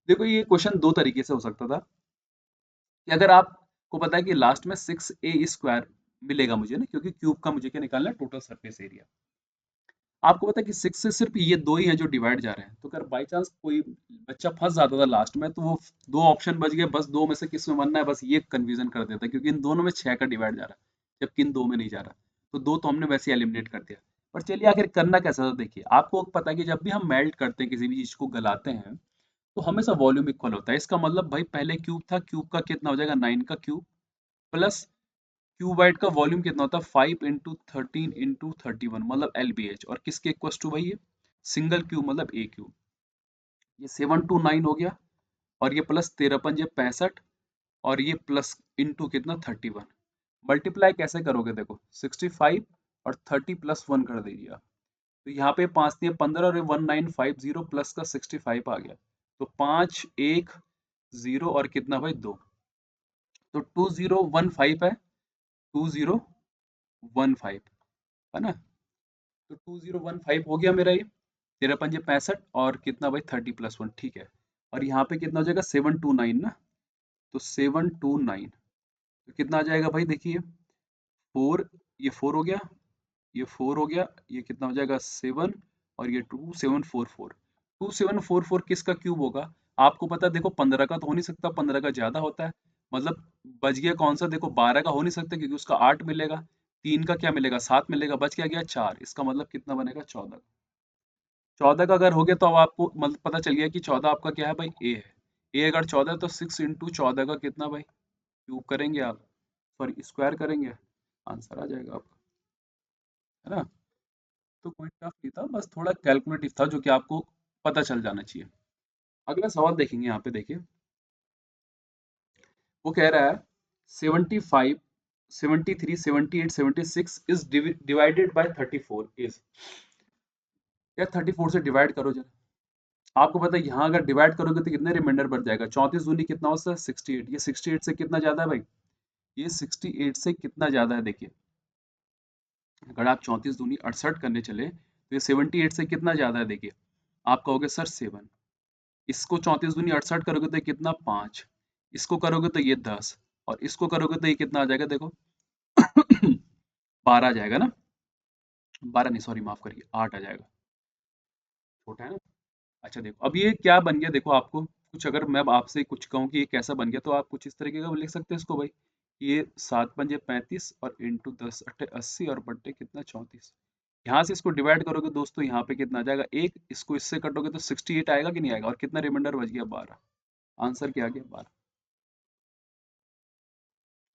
देखो ये क्वेश्चन दो तरीके से हो सकता था, कि अगर आपको पता है कि लास्ट में 6a² मिलेगा मुझे ना, क्योंकि क्यूब का मुझे क्या निकालना है टोटल सरफेस एरिया। आपको पता है कि 6 से सिर्फ ये दो ही हैं जो डिवाइड जा रहे हैं, तो अगर बाई चांस कोई बच्चा फंस जाता था लास्ट में तो वो दो ऑप्शन बच गए, बस दो में से किस में बनना है, बस ये कंफ्यूजन कर देता है, क्योंकि इन दोनों में 6 का डिवाइड जा रहा है जबकि इन दो में नहीं जा रहा। तो दो तो हमने वैसे एलिमिनेट कर दिया। पर चलिए आखिर करना कैसा था, देखिए आपको पता है कि जब भी हम मेल्ट करते हैं किसी भी चीज को गलाते हैं तो हमेशा वॉल्यूम इक्वल होता है। इसका मतलब भाई पहले क्यूब था, क्यूब का कितना हो जाएगा 9 का क्यूब, प्लस क्यूबाइड का वॉल्यूम कितना होता है 5 × 13 × 31, मतलब LBH, और किसके इक्वल टू भाई ये सिंगल क्यूब मतलब ए क्यूब। ये 7 to 9 हो गया, और ये प्लस 13 × 5 = 65, और ये प्लस इंटू कितना 31। मल्टीप्लाई कैसे करोगे, देखो 65 और 30 प्लस 1 कर दीजिए आप। तो यहाँ पे 5 दिए 15 और 1950 प्लस का 65 आ गया, तो 5 1 0 और कितना भाई 2, तो 2015 है, 2015 है ना। तो 2015 हो गया मेरा ये, 13 × 5 = 65 और कितना भाई 30 प्लस 1, ठीक है। और यहाँ पे कितना हो जाएगा 729 ना, तो 729 तो कितना आ जाएगा भाई, देखिए 4, ये 4 हो गया, ये 4 हो गया, ये कितना हो जाएगा 7, और ये 2744। 2744 किसका क्यूब होगा, आपको पता है, देखो 15 का तो हो नहीं सकता, 15 का ज्यादा होता है, मतलब बच गया कौन सा, देखो 12 का हो नहीं सकता क्योंकि उसका 8 मिलेगा, 3 का क्या मिलेगा 7 मिलेगा, बच क्या गया 4, इसका मतलब कितना बनेगा 14। 14 का अगर हो गया तो अब आपको मतलब पता चल गया कि 14 आपका क्या है भाई ए है। ए अगर 14 है तो 6 × 14 का कितना भाई, क्यूब करेंगे आप, सॉरी स्क्वायर करेंगे, आंसर आ जाएगा आपका, है ना। तो कोई टफ नहीं था, बस थोड़ा कैलकुलेटिव था जो कि आपको पता चल जाना चाहिए। अगला सवाल देखेंगे यहाँ पे, देखिए वो कह रहा है 75, 73, 78, 76 इज डिवाइडेड बाय 34 इज, या 34 से डिवाइड करो जरा। आपको पता है यहाँ अगर डिवाइड करोगे तो कितने रिमाइंडर बढ़ जाएगा, 34 दूनी कितना होता है 68, ये 68 से कितना ज्यादा है भाई, ये 68 से कितना ज्यादा है देखिए। अगर आप 34 दूनी 68 करने चले तो ये 78 से कितना ज्यादा है देखिए। आप कहोगे सर 7, इसको 34 दूनी 68 करोगे तो ये कितना 5, इसको करोगे तो ये 10, और इसको करोगे तो ये कितना आ जाएगा देखो 12 आ जाएगा ना, 12 नहीं सॉरी माफ करिए 8 आ जाएगा, छोटा है ना। अच्छा देखो अब ये क्या बन गया, देखो आपको कुछ अगर मैं अब आपसे कुछ कहूँ कि ये कैसा बन गया तो आप कुछ इस तरीके का लिख सकते हैं इसको भाई, ये 7 पंजे 35 और इंटू 10 अट्ठे 80 और बट्टे कितना 34। यहाँ से इसको डिवाइड करोगे दोस्तों यहाँ पे कितना आ जाएगा एक, इसको इससे कटोगे तो 68 आएगा कि नहीं आएगा, और कितना रिमाइंडर बच गया 12। आंसर क्या आ गया 12।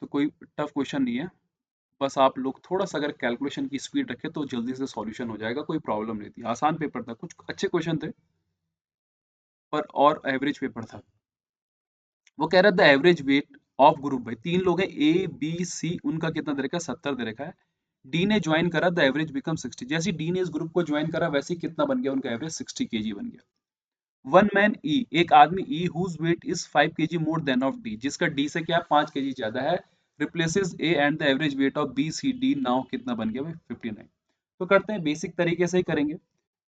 तो कोई टफ क्वेश्चन नहीं है, बस आप लोग थोड़ा सा अगर कैलकुलेशन की स्पीड रखें तो जल्दी से सॉल्यूशन हो जाएगा, कोई प्रॉब्लम नहीं थी, आसान पेपर था, कुछ अच्छे क्वेश्चन थे पर, और एवरेज पेपर था। वो कह रहा है the average weight of group, भाई 3 लोग हैं ए बी सी, उनका कितना दे रखा है 70 दे रखा है। डी ने ज्वाइन करा द एवरेज बिकम 60, जैसे डी ने इस ग्रुप को ज्वाइन करा वैसे ही कितना बन गया उनका एवरेज 60 केजी बन गया। वन मैन ई, एक आदमी E whose weight is 5 KG more than of D, जिसका डी से क्या 5 केजी ज्यादा है, replaces A and the average weight of B C D, now कितना बन गया भाई 59। तो करते हैं बेसिक तरीके से ही करेंगे।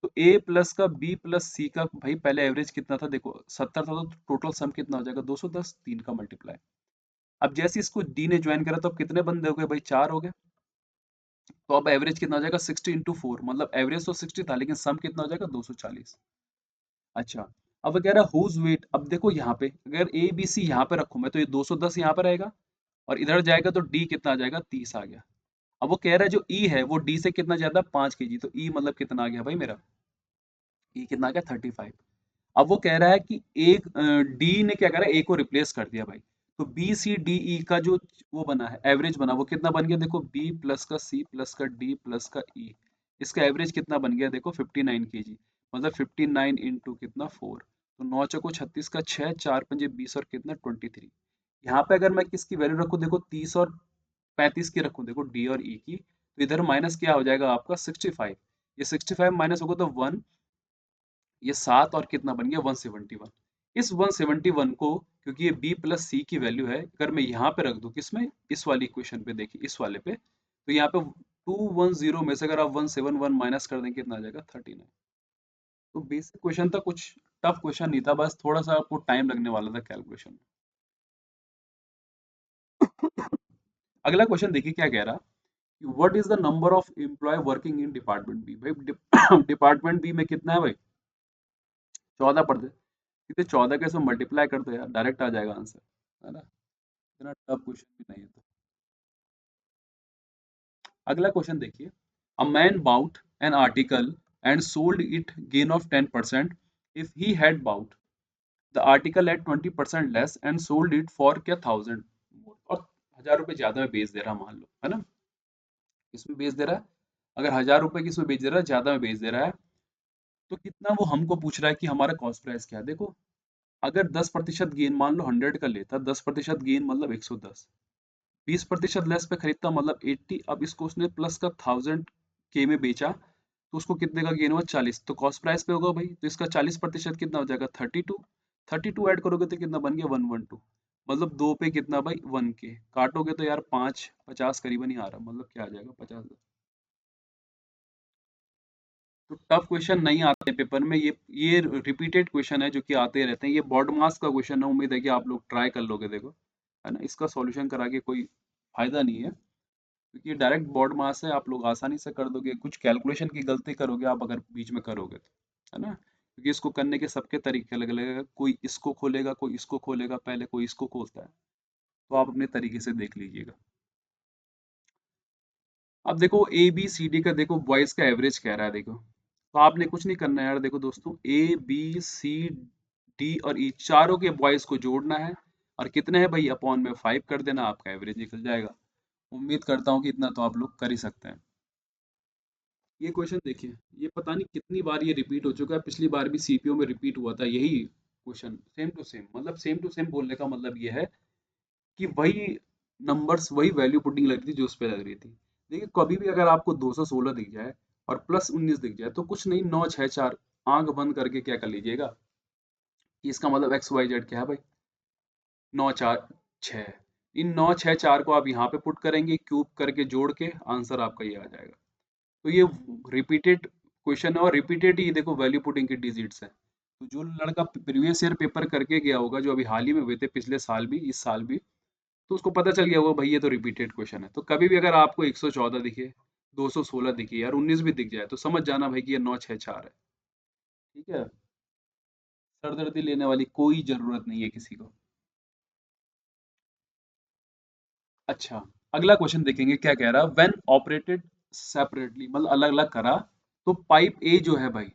तो ए प्लस का बी प्लस सी का भाई पहले एवरेज कितना था देखो 70 था, तो टोटल सम कितना हो जाएगा 210, 3 का मल्टीप्लाई। अब जैसे इसको डी ने ज्वाइन करा तो अब कितने बंदे हो गए भाई 4 हो गए, तो अब एवरेज कितना हो जाएगा 60 इंटू 4, मतलब एवरेज तो 60 था लेकिन सम कितना हो जाएगा 240। अच्छा अब वो कह रहा है हुज वेट, अब देखो यहाँ पे अगर ए बी सी यहाँ पे रखूं मैं तो ये 210 यहाँ पे रहेगा, और इधर जाएगा तो डी कितना आ जाएगा 30 आ गया। अब वो कह रहा है जो ई है वो डी से कितना ज्यादा 5 केजी, तो ई मतलब कितना आ गया भाई मेरा, ई कितना आ गया 35। अब वो कह रहा है कि एक डी ने क्या करा ए को रिप्लेस कर दिया भाई, तो बी सी डी ई का जो वो बना है एवरेज बना वो कितना बन गया देखो, बी प्लस का सी प्लस का डी प्लस का ई, इसका एवरेज कितना बन गया देखो 59 केजी, मतलब 59 इंटू कितना 4, तो 9 चौको 36 का 6, 4 पंजे 20 और कितना 23। यहाँ पे अगर मैं किसकी वैल्यू रखूँ देखो 30 और 35 की रखूँ देखो डी और ई की, तो इधर माइनस क्या हो जाएगा आपका 65, ये 65 माइनस होगा तो 1, ये 7 और कितना बन गया 171। इस 171 को, क्योंकि ये b प्लस सी की वैल्यू है, अगर मैं यहाँ पे रख दूं किसमें, इस वाली इक्वेशन पे देखिए इस वाले पे, तो यहाँ पे 210 में से अगर आप 171 माइनस कर दें कितना आ जाएगा 39। तो बेसिक क्वेश्चन था, कुछ टफ क्वेश्चन नहीं था, बस थोड़ा सा आपको टाइम लगने वाला था कैलकुलेशन में। अगला क्वेश्चन देखिए क्या कह रहा, what is the number of employ working in department B, भाई डिपार्टमेंट बी में कितना है भाई 14 पढ़ते, सीधे 14 के इसमें मल्टीप्लाई कर दो यार डायरेक्ट आ जाएगा आंसर, है ना, इतना टफ क्वेश्चन भी नहीं है तो। अगला क्वेश्चन देखिए, a man bought an article and sold it gain of 10% if he had bought the article at 20% less and sold it for क्या 1000 मोर, और 1000 रुपए ज्यादा में बेच दे रहा मान लो, है ना, इसमें बेच दे रहा है, अगर 1000 रुपए की इसमें बेच दे रहा है ज्यादा में बेच दे रहा है, तो कितना वो हमको पूछ रहा है कि हमारा कॉस्ट प्राइस क्या है। देखो अगर 10% गेन मान लो 100 का लेता, 10% गेन मतलब 110, 20% लेस पे खरीदता मतलब 80, अब इसको उसने प्लस का 1000 के में बेचा तो उसको कितने का गेन हुआ 40, तो कॉस्ट प्राइस पे होगा भाई, तो इसका 40% कितना हो जाएगा 32, 32 ऐड करोगे तो कितना बन गया 112, मतलब दो पे कितना भाई 1 के, काटोगे तो यार 550 करीबन ही आ रहा, मतलब क्या आ जाएगा 50। तो टफ क्वेश्चन नहीं आते पेपर में, ये रिपीटेड क्वेश्चन है जो कि आते रहते हैं, ये बोर्ड मास का क्वेश्चन है, उम्मीद है कि आप लोग ट्राई कर लोगे देखो, है ना, इसका सॉल्यूशन करा के कोई फायदा नहीं है, क्योंकि ये डायरेक्ट बोर्ड मास है, आप लोग आसानी से कर दोगे, कुछ कैलकुलेशन की गलती करोगे आप अगर बीच में करोगे तो, है ना, क्योंकि इसको करने के सबके तरीके अलग अलग है, कोई इसको खोलेगा कोई इसको खोलेगा पहले, कोई इसको खोलता है, तो आप अपने तरीके से देख लीजिएगा। अब देखो ए बी सी डी का देखो बॉयज का एवरेज कह रहा है देखो, तो आपने कुछ नहीं करना है यार, देखो दोस्तों ए बी सी डी और ई चारों के बॉयज को जोड़ना है, और कितने हैं भाई अपॉन में 5 कर देना, आपका एवरेज निकल जाएगा। उम्मीद करता हूँ कि इतना तो आप लोग कर ही सकते हैं। ये क्वेश्चन देखिए, ये पता नहीं कितनी बार ये रिपीट हो चुका है, पिछली बार भी सीपीओ में रिपीट हुआ था यही, क्वेश्चन सेम टू सेम, मतलब सेम टू सेम बोलने का मतलब ये है कि वही नंबर्स वही वैल्यू पुटिंग लग रही थी जो उस पे लग रही थी। देखिए कभी भी अगर आपको 216 दिख जाए और +19 दिख जाए तो कुछ नहीं, 9 6 4 आंख बंद करके क्या कर लीजिएगा कि इसका मतलब XYZ क्या है भाई, 9 4 6। इन 9 6 4 को आप यहाँ पे पुट करेंगे, क्यूब करके जोड़ के आंसर आपका ये आ जाएगा। तो ये रिपीटेड क्वेश्चन है और रिपीटेड ही देखो वैल्यू पुटिंग की डिजिट्स है। तो जो लड़का प्रीवियस ईयर पेपर करके गया होगा, जो अभी हाल ही में हुए थे, पिछले साल भी इस साल भी, तो उसको पता चल गया होगा भाई ये तो रिपीटेड क्वेश्चन है। तो कभी भी अगर आपको 114 दिखे, 216 दिखे यार 19 भी दिख जाए तो समझ जाना भाई कि ये 9 6 4 है। ठीक है, सरदर्दी लेने वाली कोई जरूरत नहीं है किसी को। अच्छा, अगला क्वेश्चन देखेंगे क्या कह रहा है। व्हेन ऑपरेटेड सेपरेटली, मतलब अलग अलग करा, तो पाइप ए जो है भाई,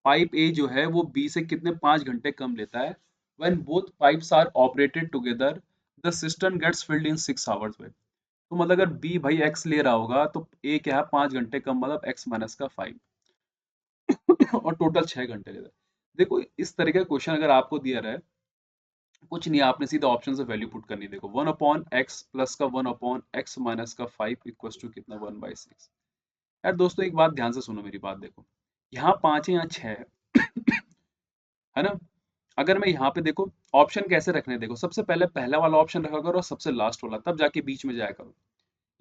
पाइप ए जो है वो बी से कितने 5 घंटे कम लेता है। When both pipes are operated together the system gets filled in 6 hours में। तो मतलब अगर बी भाई एक्स ले रहा होगा तो ए क्या है 5 घंटे कम, मतलब एक्स माइनस का 5 और टोटल 6 घंटे लेता है। देखो इस तरीके का क्वेश्चन अगर आपको दिया रहा है, कुछ नहीं आपने सीधा ऑप्शन से वैल्यू पुट करनी है। देखो 1/x प्लस का 1/x माइनस का 5 इक्वल्स टू कितना 1/6। यार दोस्तों एक बात ध्यान से सुनो मेरी बात, देखो यहाँ 5 है यहाँ 6 है ना। अगर मैं यहाँ पे देखो ऑप्शन कैसे रखने हैं, देखो सबसे पहले पहला वाला ऑप्शन रखा करो और सबसे लास्ट वाला, तब जाके बीच में जाया करो।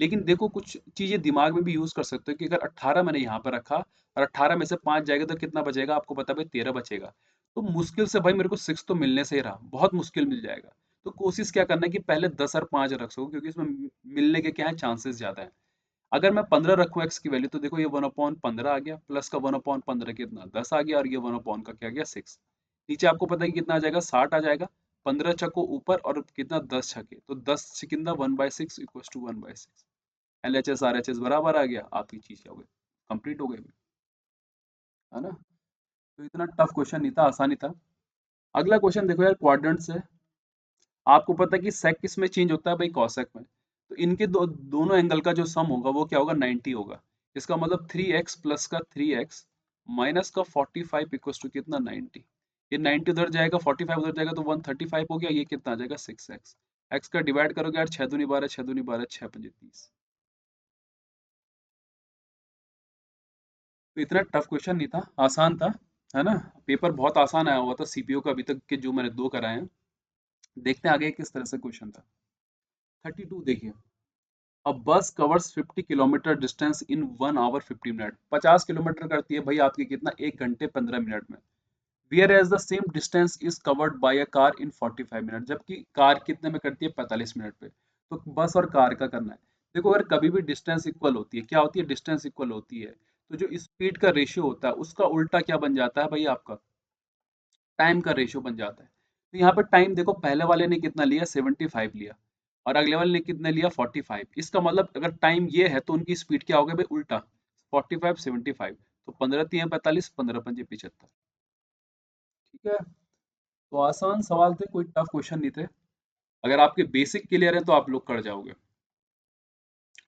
लेकिन देखो कुछ चीजें दिमाग में भी यूज कर सकते हो कि अगर 18 मैंने यहाँ पर रखा और 18 में से 5 जाएगा तो कितना बचेगा, आपको पता है भाई 13 बचेगा। तो मुश्किल से भाई मेरे को 6 तो मिलने से ही रहा, बहुत मुश्किल मिल जाएगा। तो कोशिश क्या करना है कि पहले 10 और 5 रख सको, क्योंकि इसमें मिलने के क्या है चांसेस ज्यादा है। अगर मैं 15 रखूँ एक्स की वैल्यू, तो देखो ये 1/15 आ गया, प्लस का 1/15 कितना 10 आ गया, और ये 1 का क्या गया 6। नीचे आपको पता है कि कितना आ जाएगा 60 आ जाएगा। 15 छको ऊपर और कितना 10 छके, तो 10 से कितना 1/6 इक्वल टू 1/6। LHS RHS बराबर आ गया, आपकी चीज क्या हो गई, कंप्लीट हो गई, है ना। तो इतना टफ क्वेश्चन नहीं था, आसानी था। अगला क्वेश्चन देखो यार, क्वाड्रेंट से आपको पता है कि सेक किस में चेंज होता है भाई, कॉसेक में। तो इनके दोनों एंगल का जो सम होगा वो क्या होगा 90 होगा। इसका मतलब 3x प्लस का 3x माइनस का 45 इक्वल टू कितना 90। ये 90 उधर जाएगा, 45 उधर जाएगा, तो 135 हो गया। ये कितना आ जाएगा 6x। x का डिवाइड करोगे यार 6 दूनी 12, 6 दूनी 12, 6 पंजे 30। तो इतना टफ क्वेश्चन नहीं था, आसान था, है ना। पेपर बहुत आसान आया हुआ था सीपीओ का, अभी तक के जो मैंने 2 कराए हैं। देखते हैं आगे किस तरह से क्वेश्चन था। 32 देखिए, a bus covers 50 kilometre distance in 1 hour 50 minute. 50 kilometre करती है भाई आपकी कितना 1 घंटे 15 मिनट में। Whereas the same distance is covered by a car in 45 minute, जबकि कार कितने में करती है 45 मिनट पे। तो बस और कार का करना है। देखो अगर कभी भी डिस्टेंस इक्वल होती है, क्या होती है डिस्टेंस इक्वल होती है, तो जो स्पीड का रेशियो होता है उसका उल्टा क्या बन जाता है भाई, आपका टाइम का रेशियो बन जाता है। तो यहाँ पर टाइम देखो, पहले वाले ने कितना लिया 75 लिया, और अगले वाले ने कितना लिया 45। इसका मतलब अगर टाइम ये है तो उनकी स्पीड क्या हो गया भाई उल्टा, 45 75। तो 15 3 45, 15 5 75। ठीक है, तो आसान सवाल थे, कोई टफ क्वेश्चन नहीं थे। अगर आपके बेसिक क्लियर है तो आप लोग कर जाओगे।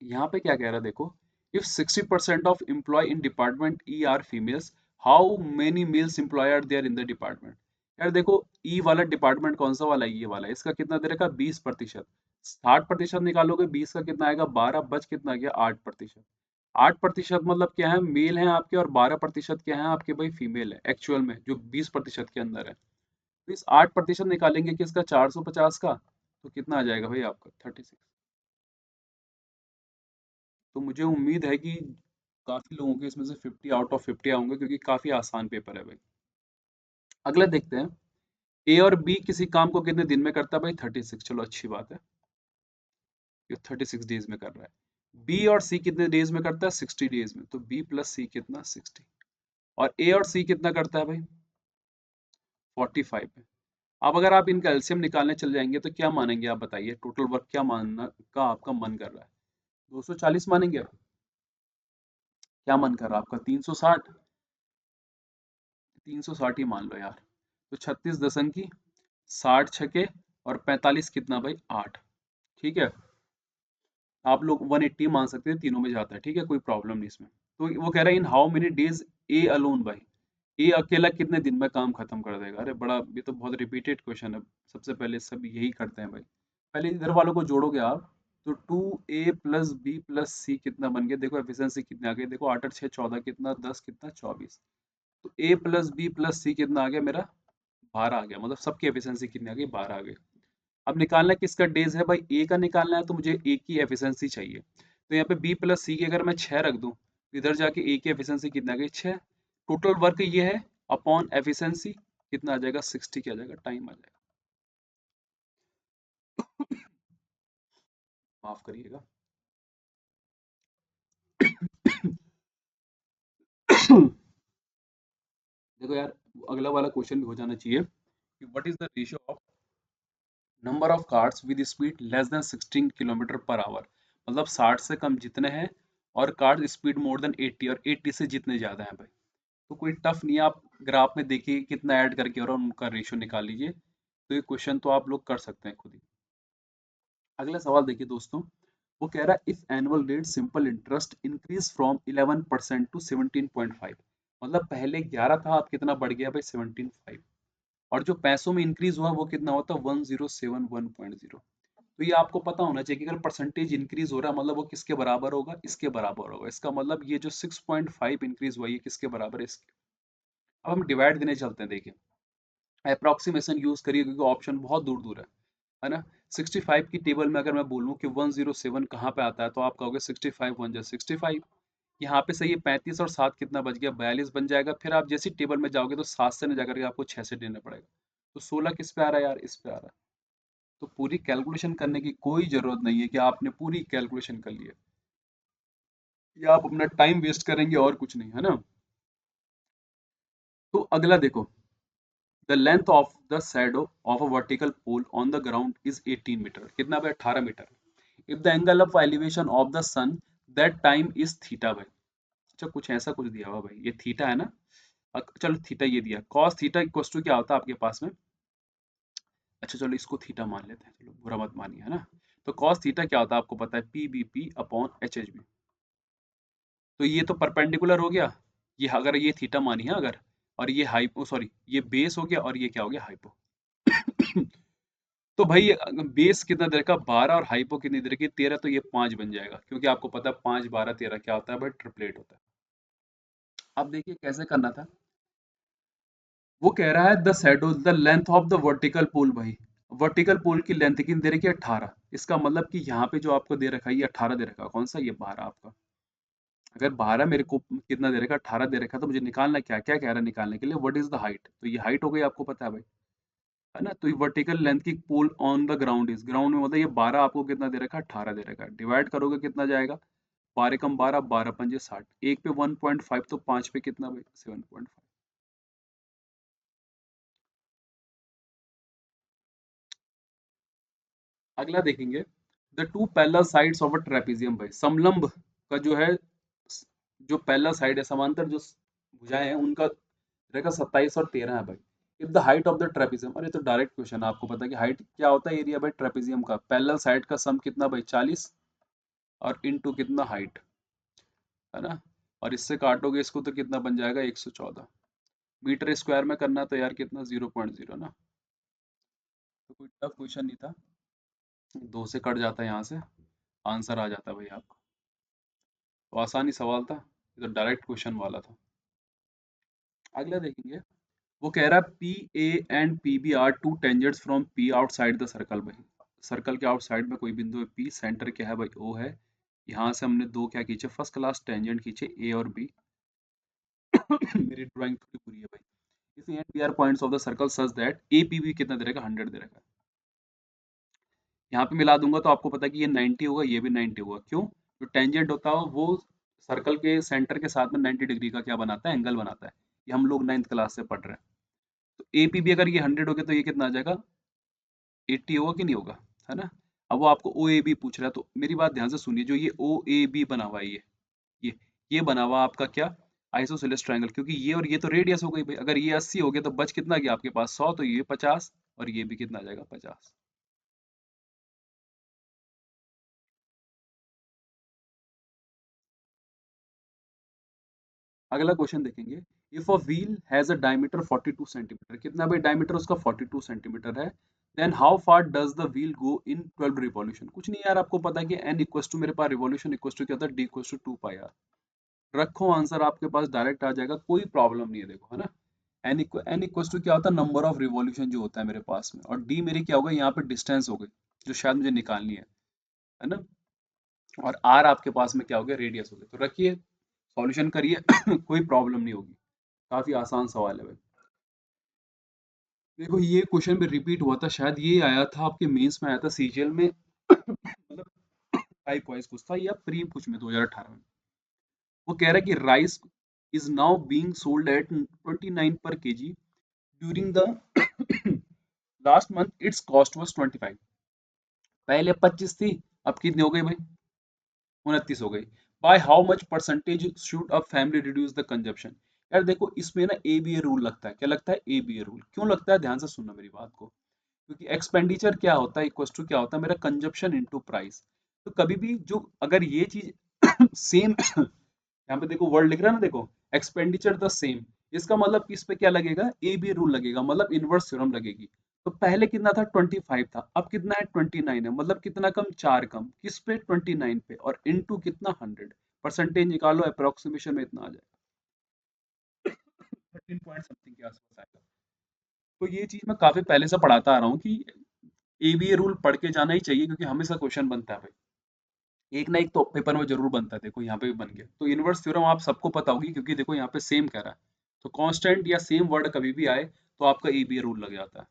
यहाँ पे क्या कह रहा है देखो, if 60% of employ in department E are females, how many males employ are there in the department. यार देखो ई वाला डिपार्टमेंट कौन सा वाला है, ये वाला, इसका कितना दे रखा 20%। 60% निकालोगे 20 का कितना आएगा 12, बच कितना गया 8%। 8% मतलब क्या है मेल है आपके, और 12% क्या है आपके भाई फीमेल है एक्चुअल में, जो 20% के अंदर है। तो इस 8% निकालेंगे किसका 450 का, तो कितना आ जाएगा भाई आपका 36। तो मुझे उम्मीद है कि काफी लोगों के इसमें से 50 आउट ऑफ 50 आएंगे, क्योंकि काफी आसान पेपर है भाई। अगला देखते हैं, ए और बी किसी काम को कितने दिन में करता है भाई 36, चलो अच्छी बात है, ये 36 डेज में कर रहा है। बी और सी कितने डेज में करता है 60 डेज में, तो बी प्लस सी कितना 60। और ए और सी कितना करता है भाई 45 में। अब अगर आप इनका एलसीएम निकालने चल जाएंगे तो क्या मानेंगे आप बताइए, टोटल वर्क क्या मानना का आपका मन कर रहा है, 240 मानेंगे आप? क्या मन कर रहा है आपका 360? 360 ही मान लो यार। तो 36 दशम की 60 छके और 45 कितना भाई 8। ठीक है, आप लोग 180 मान सकते हैं, तीनों में जाता है, ठीक है कोई प्रॉब्लम नहीं इसमें। तो वो कह रहा है in how many days A alone भाई, ये अकेला कितने दिन में काम खत्म कर देगा? अरे बड़ा, ये तो बहुत रिपीटेड क्वेश्चन है। सबसे पहले सब यही करते हैं भाई। पहले इधर वालों को जोड़ोगे आप, तो 2a+b+c कितना बन गया? देखो एफिशिएंसी कितनी आ गई, देखो 8 और 6 14 कितना, 10 कितना 24। तो a+b+c कितना आ गया मेरा? 12 आ गया। मतलब सबकी एफिशिएंसी कितनी आ गई? 12 आ गई। अब निकालना है किसका डेज है भाई? ए का निकालना है, तो मुझे ए की एफिशिएंसी चाहिए। तो यहाँ पे बी प्लस सी की अगर मैं 6 रख दूं, इधर जाके ए की एफिशिएंसी कितना आ गई? 6। टोटल वर्क ये है अपॉन एफिशिएंसी, कितना आ जाएगा? 60 क्या आ जाएगा? टाइम आ जाएगा। माफ करिएगा। देखो यार, अगला वाला क्वेश्चन भी हो जाना चाहिए कि what is the ratio of number of cars with speed less than 16 kilometre per our. मतलब 60 से कम जितने हैं, और कार्स स्पीड मोर देन 80, और 80 से जितने ज्यादा हैं भाई। तो कोई टफ नहीं है, आप ग्राफ में देखिए कितना ऐड करके और उनका रेशियो निकाल लीजिए। तो ये क्वेश्चन तो आप लोग कर सकते हैं खुद ही। अगला सवाल देखिए दोस्तों, वो कह रहा है if annual rate simple interest increase from 11% to 17.5। मतलब पहले 11 था, अब कितना बढ़ गया भाई? 17.5। और जो पैसों में इंक्रीज हुआ वो कितना होता है? 1071.0। तो ये आपको पता होना चाहिए कि अगर परसेंटेज इंक्रीज हो रहा है, मतलब वो किसके बराबर होगा? इसके बराबर होगा। इसका मतलब ये जो 6.5 इंक्रीज हुआ, ये किसके बराबर है? इसके। अब हम डिवाइड देने चलते हैं, देखिए अप्रोक्सीमेशन यूज करिए क्योंकि ऑप्शन बहुत दूर दूर है ना। 65 की टेबल में अगर मैं बोलूँ कि 107 कहाँ पे आता है, तो आप कहोगे 65 1 जा 65। यहाँ पे सही है 35, और 7 कितना बच गया? 42 बन जाएगा। फिर आप जैसी टेबल में जाओगे तो 7 से न जाकर के आपको 6 से देना पड़ेगा। तो 16 किस पे आ रहा है यार? इस पे आ रहा है। तो पूरी कैलकुलेशन करने की कोई जरूरत नहीं है कि आपने पूरी कैलकुलेशन कर ली है, या आप अपना टाइम वेस्ट करेंगे, और कुछ नहीं है ना। तो अगला देखो, the length of the shadow of a vertical pole on the ground is 18 metre. कितना भाई? 18 metre. If the angle of elevation of the sun that time is theta भाई। अच्छा, कुछ ऐसा कुछ दिया हुआ भाई, ये थीटा है ना। चलो थीटा ये दिया, कॉस थीटा इक्वल टू क्या होता है आपके पास में? अच्छा चलो इसको थीटा मान लेते हैं, चलो बुरा मत मानिए, है ना। तो कॉस थीटा क्या होता है आपको पता है? P B P upon H H B. तो ये तो परपेंडिकुलर हो गया, ये अगर ये थीटा मानी है अगर, और ये हाइपो, सॉरी ये बेस हो गया, और ये क्या हो गया? हाइपो। तो भाई बेस कितना देर का? 12, और हाइपो कितनी देर की? 13। तो ये 5 बन जाएगा, क्योंकि आपको पता है 5 12 13 क्या होता है भाई? ट्रिपलेट होता है। अब देखिए कैसे करना था। वो कह रहा है the shadow the length of the vertical pole भाई। वर्टिकल पोल की लेंथ कितनी दे रखी है? 18। इसका मतलब कि यहाँ पे जो आपको दे रखा है ये 18 दे रखा है। कौन सा? ये 12 आपका। अगर 12 मेरे को कितना दे रखा है? 18 दे रखा है, तो मुझे निकालना क्या क्या कह रहा है निकालने के लिए? What is the height? तो ये हाइट हो गई, आपको पता है भाई, है ना। तो ये वर्टिकल लेंथ की pole on the ground is, ground में मतलब ये 12 आपको कितना दे रखा है? 18 दे रखा है। डिवाइड करोगे कितना जाएगा? 12 कम 12, 12 पंजे 60। एक पे 1.5, तो 5 पे कितना भाई? 7.5। अगला देखेंगे, the two parallel sides of a trapezium भाई। समलंब का जो है, जो पैरेलल साइड है, समांतर जो भुजाएं हैं, उनका रेखा 27 और 13 है भाई। If the height of the trapezium, अरे तो डायरेक्ट क्वेश्चन है, आपको पता है कि हाइट क्या होता है? एरिया भाई ट्रेपेजियम का। पैरेलल साइड का सम कितना भाई? 40, और इनटू कितना? हाइट, है ना। और इससे काटोगे इसको तो कितना बन जाएगा? 114 मीटर स्क्वायर में करना, तो यार कितना? 0.0 ना। तो कोई टफ क्वेश्चन नहीं था, दो से कट जाता है यहाँ से, आंसर आ जाता है भाई आपका। तो आसानी सवाल था, ये तो डायरेक्ट क्वेश्चन वाला था। अगला देखेंगे, वो कह रहा है P A and P B are two tangents from P outside the circle भाई। सर्कल के आउटसाइड में कोई बिंदु है पी, सेंटर क्या है भाई? ओ है। यहाँ से हमने दो क्या खींचे? फर्स्ट क्लास टेंजेंट खींचे, ए और बी। मेरी ड्राइंग थोड़ी बुरी है भाई। If and B are points of the circle such that A P B कितना दे रहेगा? 100 दे रहेगा। यहाँ पे मिला दूंगा तो आपको पता है कि ये 90 होगा, ये भी 90 होगा। क्यों? जो टेंजेंट होता है वो सर्कल के सेंटर के साथ में 90 डिग्री का क्या बनाता है? एंगल बनाता है। ये हम लोग 9th क्लास से पढ़ रहे हैं। तो ए पी बी अगर ये 100 हो गया, तो ये कितना आ जाएगा? 80 होगा कि नहीं होगा? है ना। अब वो आपको ओ ए बी पूछ रहा है, तो मेरी बात ध्यान से सुनिए। जो ये ओ ए बी बना हुआ है, ये ये बना हुआ आपका क्या? Isosceles triangle. क्योंकि ये और ये तो रेडियस हो गई भाई। अगर ये 80 हो गया, तो बच कितना गया आपके पास? 100। तो ये 50, और ये भी कितना आ जाएगा? 50। अगला क्वेश्चन देखेंगे, if a wheel has a diameter 42 centimetre, कितना भाई डायमीटर उसका 42 सेंटीमीटर है, then how far does the wheel go in 12 revolution. कुछ नहीं यार, आपको पता है कि n इक्वल टू मेरे पास रिवॉल्यूशन इक्वल टू क्या होता है, d equal to 2 pi R. रखो आंसर आपके पास डायरेक्ट आ जाएगा, कोई प्रॉब्लम नहीं है, देखो है ना। n इक्वल टू क्या होता है, नंबर ऑफ रिवॉल्यूशन जो होता है मेरे पास में, और d मेरी क्या होगा यहाँ पे डिस्टेंस हो गई जो शायद मुझे निकालनी है ना। और r आपके पास में क्या हो गया, रेडियस हो गया। तो रखिए, सॉल्यूशन करिए कोई प्रॉब्लम नहीं होगी, काफी आसान सवाल है भाई। देखो ये क्वेश्चन भी रिपीट हुआ था, शायद ये आया था आपके मेंस में, आया था सीजीएल में मतलब टाइप वाइज कुछ था या प्री कुछ में 2018 में। वो कह रहा है कि rice is now being sold at 29 पर KG, during the last month it's cost was 25। पहले 25 थी, अब कितनी हो गई भाई, 29 हो गई। By how much percentage should a family reduce the consumption. यार देखो इसमें ना ए बी ए रूल लगता है, क्या लगता है, ए बी ए रूल। क्यों लगता है, ध्यान से सुनना मेरी बात को। क्योंकि एक्सपेंडिचर क्या होता है, इक्वल टू क्या होता है मेरा, कंजप्शन इनटू प्राइस। तो कभी भी जो अगर ये चीज सेम यहाँ पे देखो वर्ड लिख रहा है ना, देखो एक्सपेंडिचर द सेम, इसका मतलब कि इस पे क्या लगेगा, ए बी रूल लगेगा, मतलब इनवर्स थ्योरम लगेगी। तो पहले कितना था, 25 था, अब कितना है, 29 है, मतलब कितना कम, 4 कम, किस पे, 29 पे, और इनटू कितना, 100। परसेंटेज निकालो, अप्रोक्सीमेशन में इतना आ जाएगा, 13 पॉइंट समथिंग के आसपास आएगा। तो ये चीज मैं काफी पहले से पढ़ाता आ रहा हूँ कि एबीए रूल पढ़ के जाना ही चाहिए, क्योंकि हमेशा क्वेश्चन बनता है भाई, एक ना एक तो पेपर में जरूर बनता है। देखो यहाँ पे भी बन गया। तो इनवर्स थ्योरम आप सबको पता होगी, क्योंकि देखो यहाँ पे सेम कह रहा है, तो कांस्टेंट या सेम वर्ड कभी भी आए तो आपका एबीए रूल लग जाता है।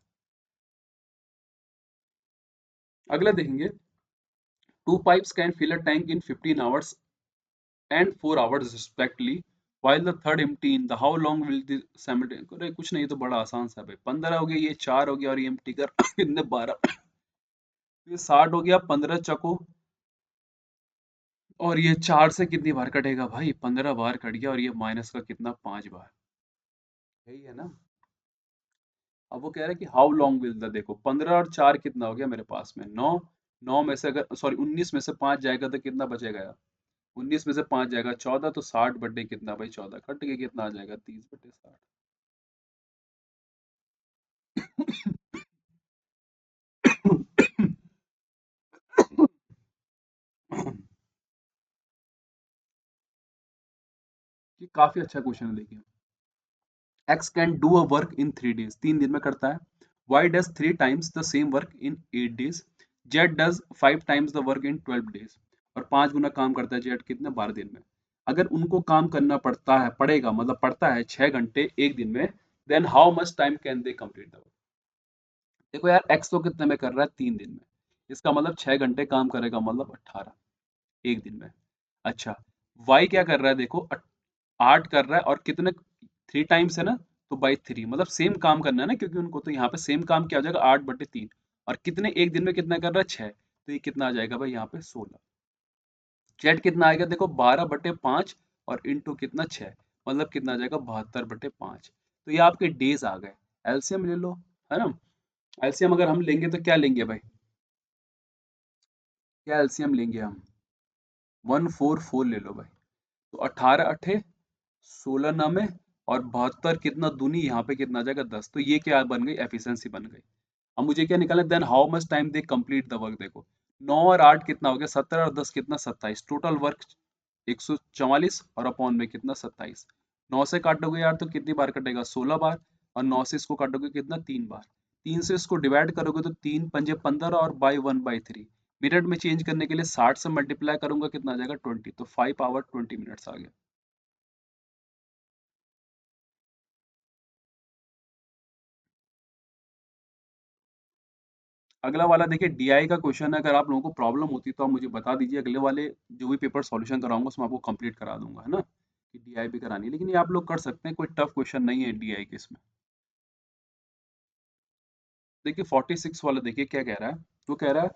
अगला देखेंगे, two pipes can fill a tank in 15 hours and 4 hours respectively, while the third empty in the how long will the simultaneous। अरे कुछ नहीं, ये तो बड़ा आसान सा है भाई, 15 हो गया, ये 4 हो गया, और ये एम्प्टी कर कितने 12, ये 60 हो गया, 15 चको, और ये 4 से कितनी बार कटेगा भाई, 15 बार कट गया, और ये माइनस का कितना, 5 बार। यही है ना। अब वो कह रहा है कि हाउ लॉन्ग विल द, देखो 15 और 4 कितना हो गया मेरे पास में, 9। 9 में से अगर सॉरी 19 में से 5 जाएगा तो कितना बचेगा यार, 19 में से 5 जाएगा 14, तो 60 बटे कितना भाई, 14 कट के कितना आ जाएगा, 30 बटे 60। ये काफी अच्छा क्वेश्चन है, देखिए। X can do a work in 3 days, 3 दिन में करता है। Why does 3 times the same work in 8 days। Z does 5 times the work in 12 days। और 5 गुना काम करता है जेड कितने, 12 दिन में। अगर उनको काम करना पड़ता है, पड़ेगा मतलब पड़ता है 6 घंटे एक दिन में, then how much time can they complete the work. देखो यार, एक्स तो कितने में कर रहा है, 3 दिन में, इसका मतलब 6 घंटे काम करेगा, मतलब 18 एक दिन में। अच्छा, वाई क्या कर रहा है, देखो 8 कर रहा है, और कितने, 3 times है ना, तो बाई 3, मतलब सेम काम करना है ना, क्योंकि उनको, तो यहाँ पे सेम काम क्या हो जाएगा, 8/3, और कितने एक दिन में कितना कर रहा है, 6, तो ये कितना आ जाएगा भाई यहाँ पे, 16। जेड कितना आएगा, देखो 12/5, और इंटू कितना, 6, मतलब कितना आ जाएगा, 72/5। तो ये आपके डेज आ गए। एलसीएम ले लो, है ना। एलसीएम अगर हम लेंगे तो क्या लेंगे भाई, क्या एलसीएम लेंगे हम, 144 ले लो भाई। तो 18 अठे 16 नामे, और 72 कितना दूनी, यहाँ पे कितना आ जाएगा, 10। तो ये क्या बन गई, एफिशिएंसी बन गई। अब मुझे क्या निकालना है, then how much time they complete the work. देखो 9 और 8 कितना हो गया, 17, और 10 कितना, 27, टोटल वर्क 144, और अपॉन में कितना, 27। 9 से काटोगे यार तो कितनी बार कटेगा, 16 बार, और 9 से इसको काटोगे कितना, 3 बार। 3 से इसको डिवाइड करोगे तो 3 पंजे 15, और बाई 1/3। मिनट में चेंज करने के लिए 60 से मल्टीप्लाई करूंगा, कितना आ जाएगा, 20। तो 5 hour 20 minutes आ गया। अगला वाला देखिए, डीआई का क्वेश्चन है, अगर आप लोगों को प्रॉब्लम होती है तो आप मुझे बता दीजिए, अगले वाले जो भी पेपर सॉल्यूशन कराऊंगा उसमें आपको कंप्लीट करा दूंगा, है ना, कि डीआई भी करानी है, लेकिन ये आप लोग कर सकते हैं, कोई टफ क्वेश्चन नहीं है डीआई के इसमें। देखिए 46 वाला देखिए क्या कह रहा है, वो कह रहा है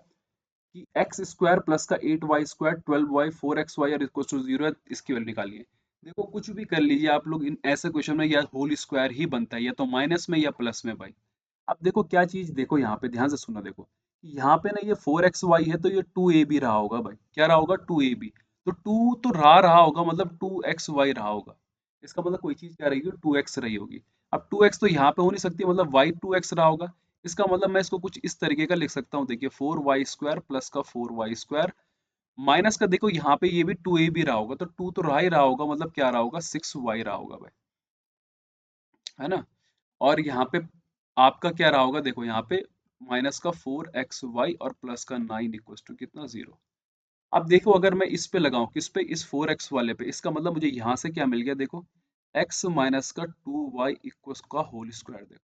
कि एक्स स्क्वायर प्लस का 8 y square 12 y 4 x y और इक्वल टू 0 है, इसकी वैल्यू निकालिए। देखो कुछ भी कर लीजिए आप लोग, इन ऐसे क्वेश्चन में या होल स्क्वायर ही बनता है, या तो माइनस में या प्लस में भाई। अब देखो क्या चीज, देखो यहाँ पे ध्यान से सुना, देखो यहाँ पे ना ये 4 x y है, तो ये 2 a b रहा होगा भाई, क्या रहा होगा, 2 a b। तो 2 तो रहा रहा होगा, मतलब 2 x y रहा होगा। इसका मतलब कोई चीज क्या रहेगी, 2x रही होगी। अब 2x तो यहाँ पे हो नहीं सकती, मतलब y 2x रहा होगा। इसका मतलब मैं इसको कुछ इस तरीके का लिख सकता हूँ, देखिए 4y² प्लस का 4y² माइनस का, देखो यहाँ पे ये भी 2a भी रहा होगा, तो 2 तो रहा ही रहा होगा, मतलब क्या रहा होगा, 6y रहा होगा भाई, है ना। और यहाँ पे आपका क्या रहा होगा, देखो यहाँ पे माइनस का 4xy और प्लस का 9 इक्वल्स टू कितना, 0। अब देखो अगर मैं इस पे लगाऊं, किस पे, इस 4x वाले पे, इसका मतलब मुझे यहाँ से क्या मिल गया, देखो x माइनस का 2y इक्वल्स का होल स्क्वायर, देखो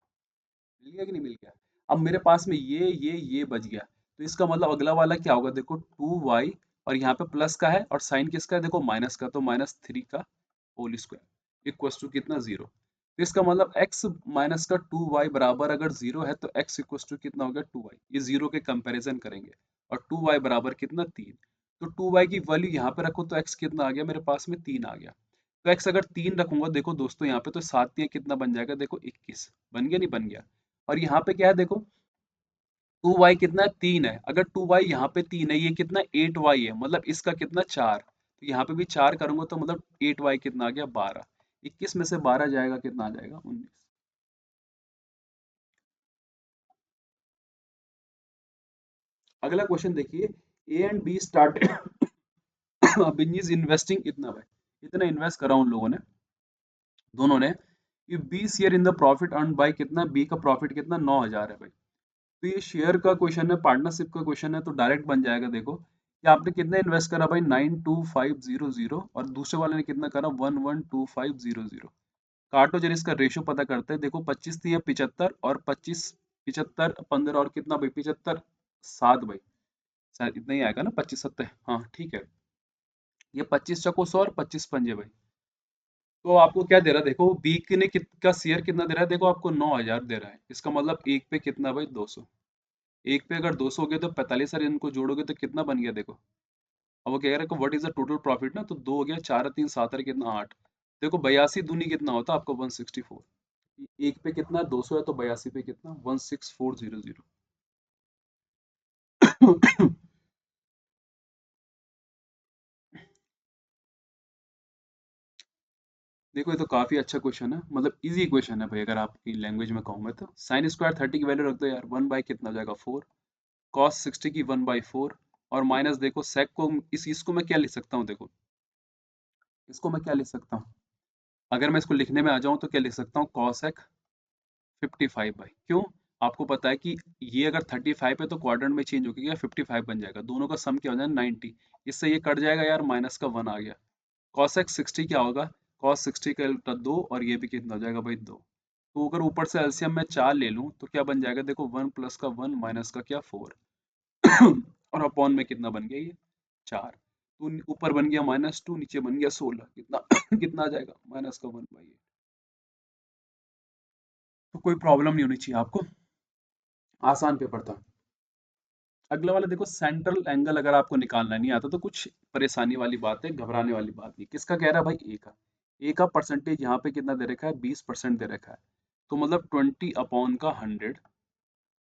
मिल गया कि नहीं मिल गया। अब मेरे पास में ये बच गया, तो इसका मतलब अगला वाला क्या होगा, देखो 2y, और यहाँ पे प्लस का है और साइन किसका है, देखो माइनस का, तो -3 का होल स्क्वायर इक्वल्स टू कितना, 0। तो इसका मतलब x माइनस का 2y बराबर अगर 0 है तो x इक्वल्स टू कितना हो गया, 2y, ये 0 के कंपैरिजन करेंगे, और 2y बराबर कितना, 3। तो 2y की वैल्यू यहाँ पे रखो तो x कितना आ गया, मेरे पास में 3 आ गया। तो x अगर 3 रखूंगा, देखो दोस्तों यहाँ पे, तो 7 या कितना बन जाएगा, देखो 21 बन गया, नहीं बन गया। और यहाँ पे क्या है, देखो 2y कितना है, 3 है, अगर 2y यहाँ पे 3 है, ये कितना 8y है, मतलब इसका कितना 4, तो यहाँ पे भी 4 करूंगा तो मतलब 8y कितना आ गया, 12। 21 में से 12 जाएगा, कितना आ जाएगा, 19। अगला क्वेश्चन देखिए, A and be started business investing इतना भाई, इतना इन्वेस्ट करा उन लोगों ने, दोनों ने, ये 20 share in the profit earn by कितना, बी का प्रॉफिट कितना, 9,000 है भाई। तो ये शेयर का क्वेश्चन है, पार्टनरशिप का क्वेश्चन है, तो डायरेक्ट बन जाएगा, देखो कि आपने कितना इन्वेस्ट करा भाई, 92500, और दूसरे वाले ने कितना करा, 112500। काटो जरा, इसका रेशियो पता करते हैं, देखो 25 थी या 75, और 25, 75, 15 और कितना भाई, 75, 7 भाई, शायद इतना ही आएगा ना, 25 7, हाँ ठीक है। ये 25 चको 100 और 25 पंजे भाई। तो आपको क्या दे रहा है, देखो बी ने का शेयर कितना दे रहा है, देखो आपको 9,000 दे रहा है, इसका मतलब एक पे कितना भाई, 200। एक पे अगर 200 हो गया तो 45, और इनको जोड़ोगे तो कितना बन गया, देखो। अब वो कह रहा है कि what is the total profit ना, तो 2 हो गया, 4 3 7 और कितना 8। देखो 82 दूनी कितना होता है आपको, 164। एक पे कितना 200 है, तो 82 पे कितना, 16400। देखो ये तो काफी अच्छा क्वेश्चन है, मतलब इजी क्वेश्चन है भाई, अगर आपकी लैंग्वेज में कहूँ मैं तो। साइन स्क्वायर 30 की वैल्यू रख दो यार, 1 बाई कितना हो जाएगा, 4। कॉस 60 की 1/4, और माइनस देखो सेक को, इस इसको मैं क्या लिख सकता हूँ, देखो इसको मैं क्या लिख सकता हूँ, अगर मैं इसको लिखने में आ जाऊँ तो क्या लिख सकता हूँ, कॉसेक 55 भाई, क्यों, आपको पता है कि ये अगर 35 है तो क्वाड्रेंट में चेंज होकर 55 बन जाएगा, दोनों का सम क्या हो जाएगा, 90। इससे ये कट जाएगा यार, माइनस का 1 आ गया। कॉसेक 60 क्या होगा, कॉस 60 का उल्टा 2, और ये भी कितना हो जाएगा भाई, 2। तो अगर ऊपर से एलसीएम में 4 ले लूं तो क्या बन जाएगा, देखो 1 प्लस का 1 माइनस का क्या, 4। और अपॉन में कितना बन गया, ये 4। तो ऊपर बन गया -2, नीचे बन गया 16, कितना कितना आ जाएगा, -1/8। तो कोई प्रॉब्लम नहीं होनी चाहिए आपको, आसान पेपर था। अगला वाला देखो, सेंट्रल एंगल अगर आपको निकालना नहीं आता तो कुछ परेशानी वाली बात है, घबराने वाली बात नहीं। किसका कह रहा है भाई, ए का। ए का परसेंटेज यहाँ पे कितना दे रखा है, 20% दे रखा है, तो मतलब 20/100,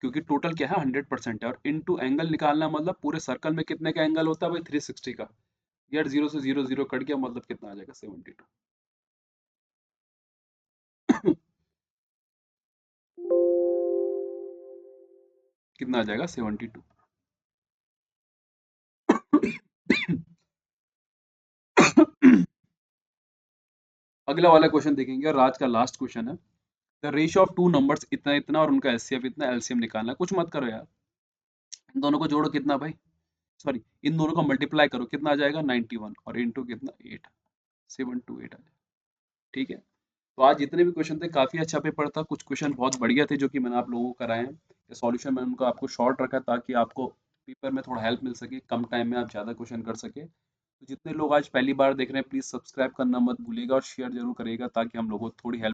क्योंकि टोटल क्या है, 100% है, और इनटू एंगल निकालना मतलब पूरे सर्कल में कितने का एंगल होता है भाई, 360 का। यार 0 से 0 0 कट गया, मतलब कितना आ जाएगा, 72। कितना आ जाएगा, 72। अगला वाला क्वेश्चन देखेंगे, और आज का लास्ट क्वेश्चन है। The ratio of two numbers इतना इतना, और उनका एचसीएफ इतना, एलसीएम निकालना है। कुछ मत करो यार, इन दोनों को जोड़ो, कितना भाई, सॉरी, इन दोनों का मल्टीप्लाई करो, कितना आ जाएगा, 91, और इंटू कितना, 8, 728 आ जाएगा। ठीक है। तो आज जितने भी क्वेश्चन थे, काफी अच्छा पेपर था, कुछ क्वेश्चन बहुत बढ़िया थे जो कि मैंने आप लोगों को कराए हैं। सॉल्यूशन मैंने उनको आपको शॉर्ट रखा ताकि आपको पेपर में थोड़ा हेल्प मिल सके, कम टाइम में आप ज्यादा क्वेश्चन कर सके। तो जितने लोग आज पहली बार देख रहे हैं, प्लीज सब्सक्राइब करना मत भूलिएगा, और शेयर जरूर करिएगा ताकि हम लोगों को थोड़ी हेल्प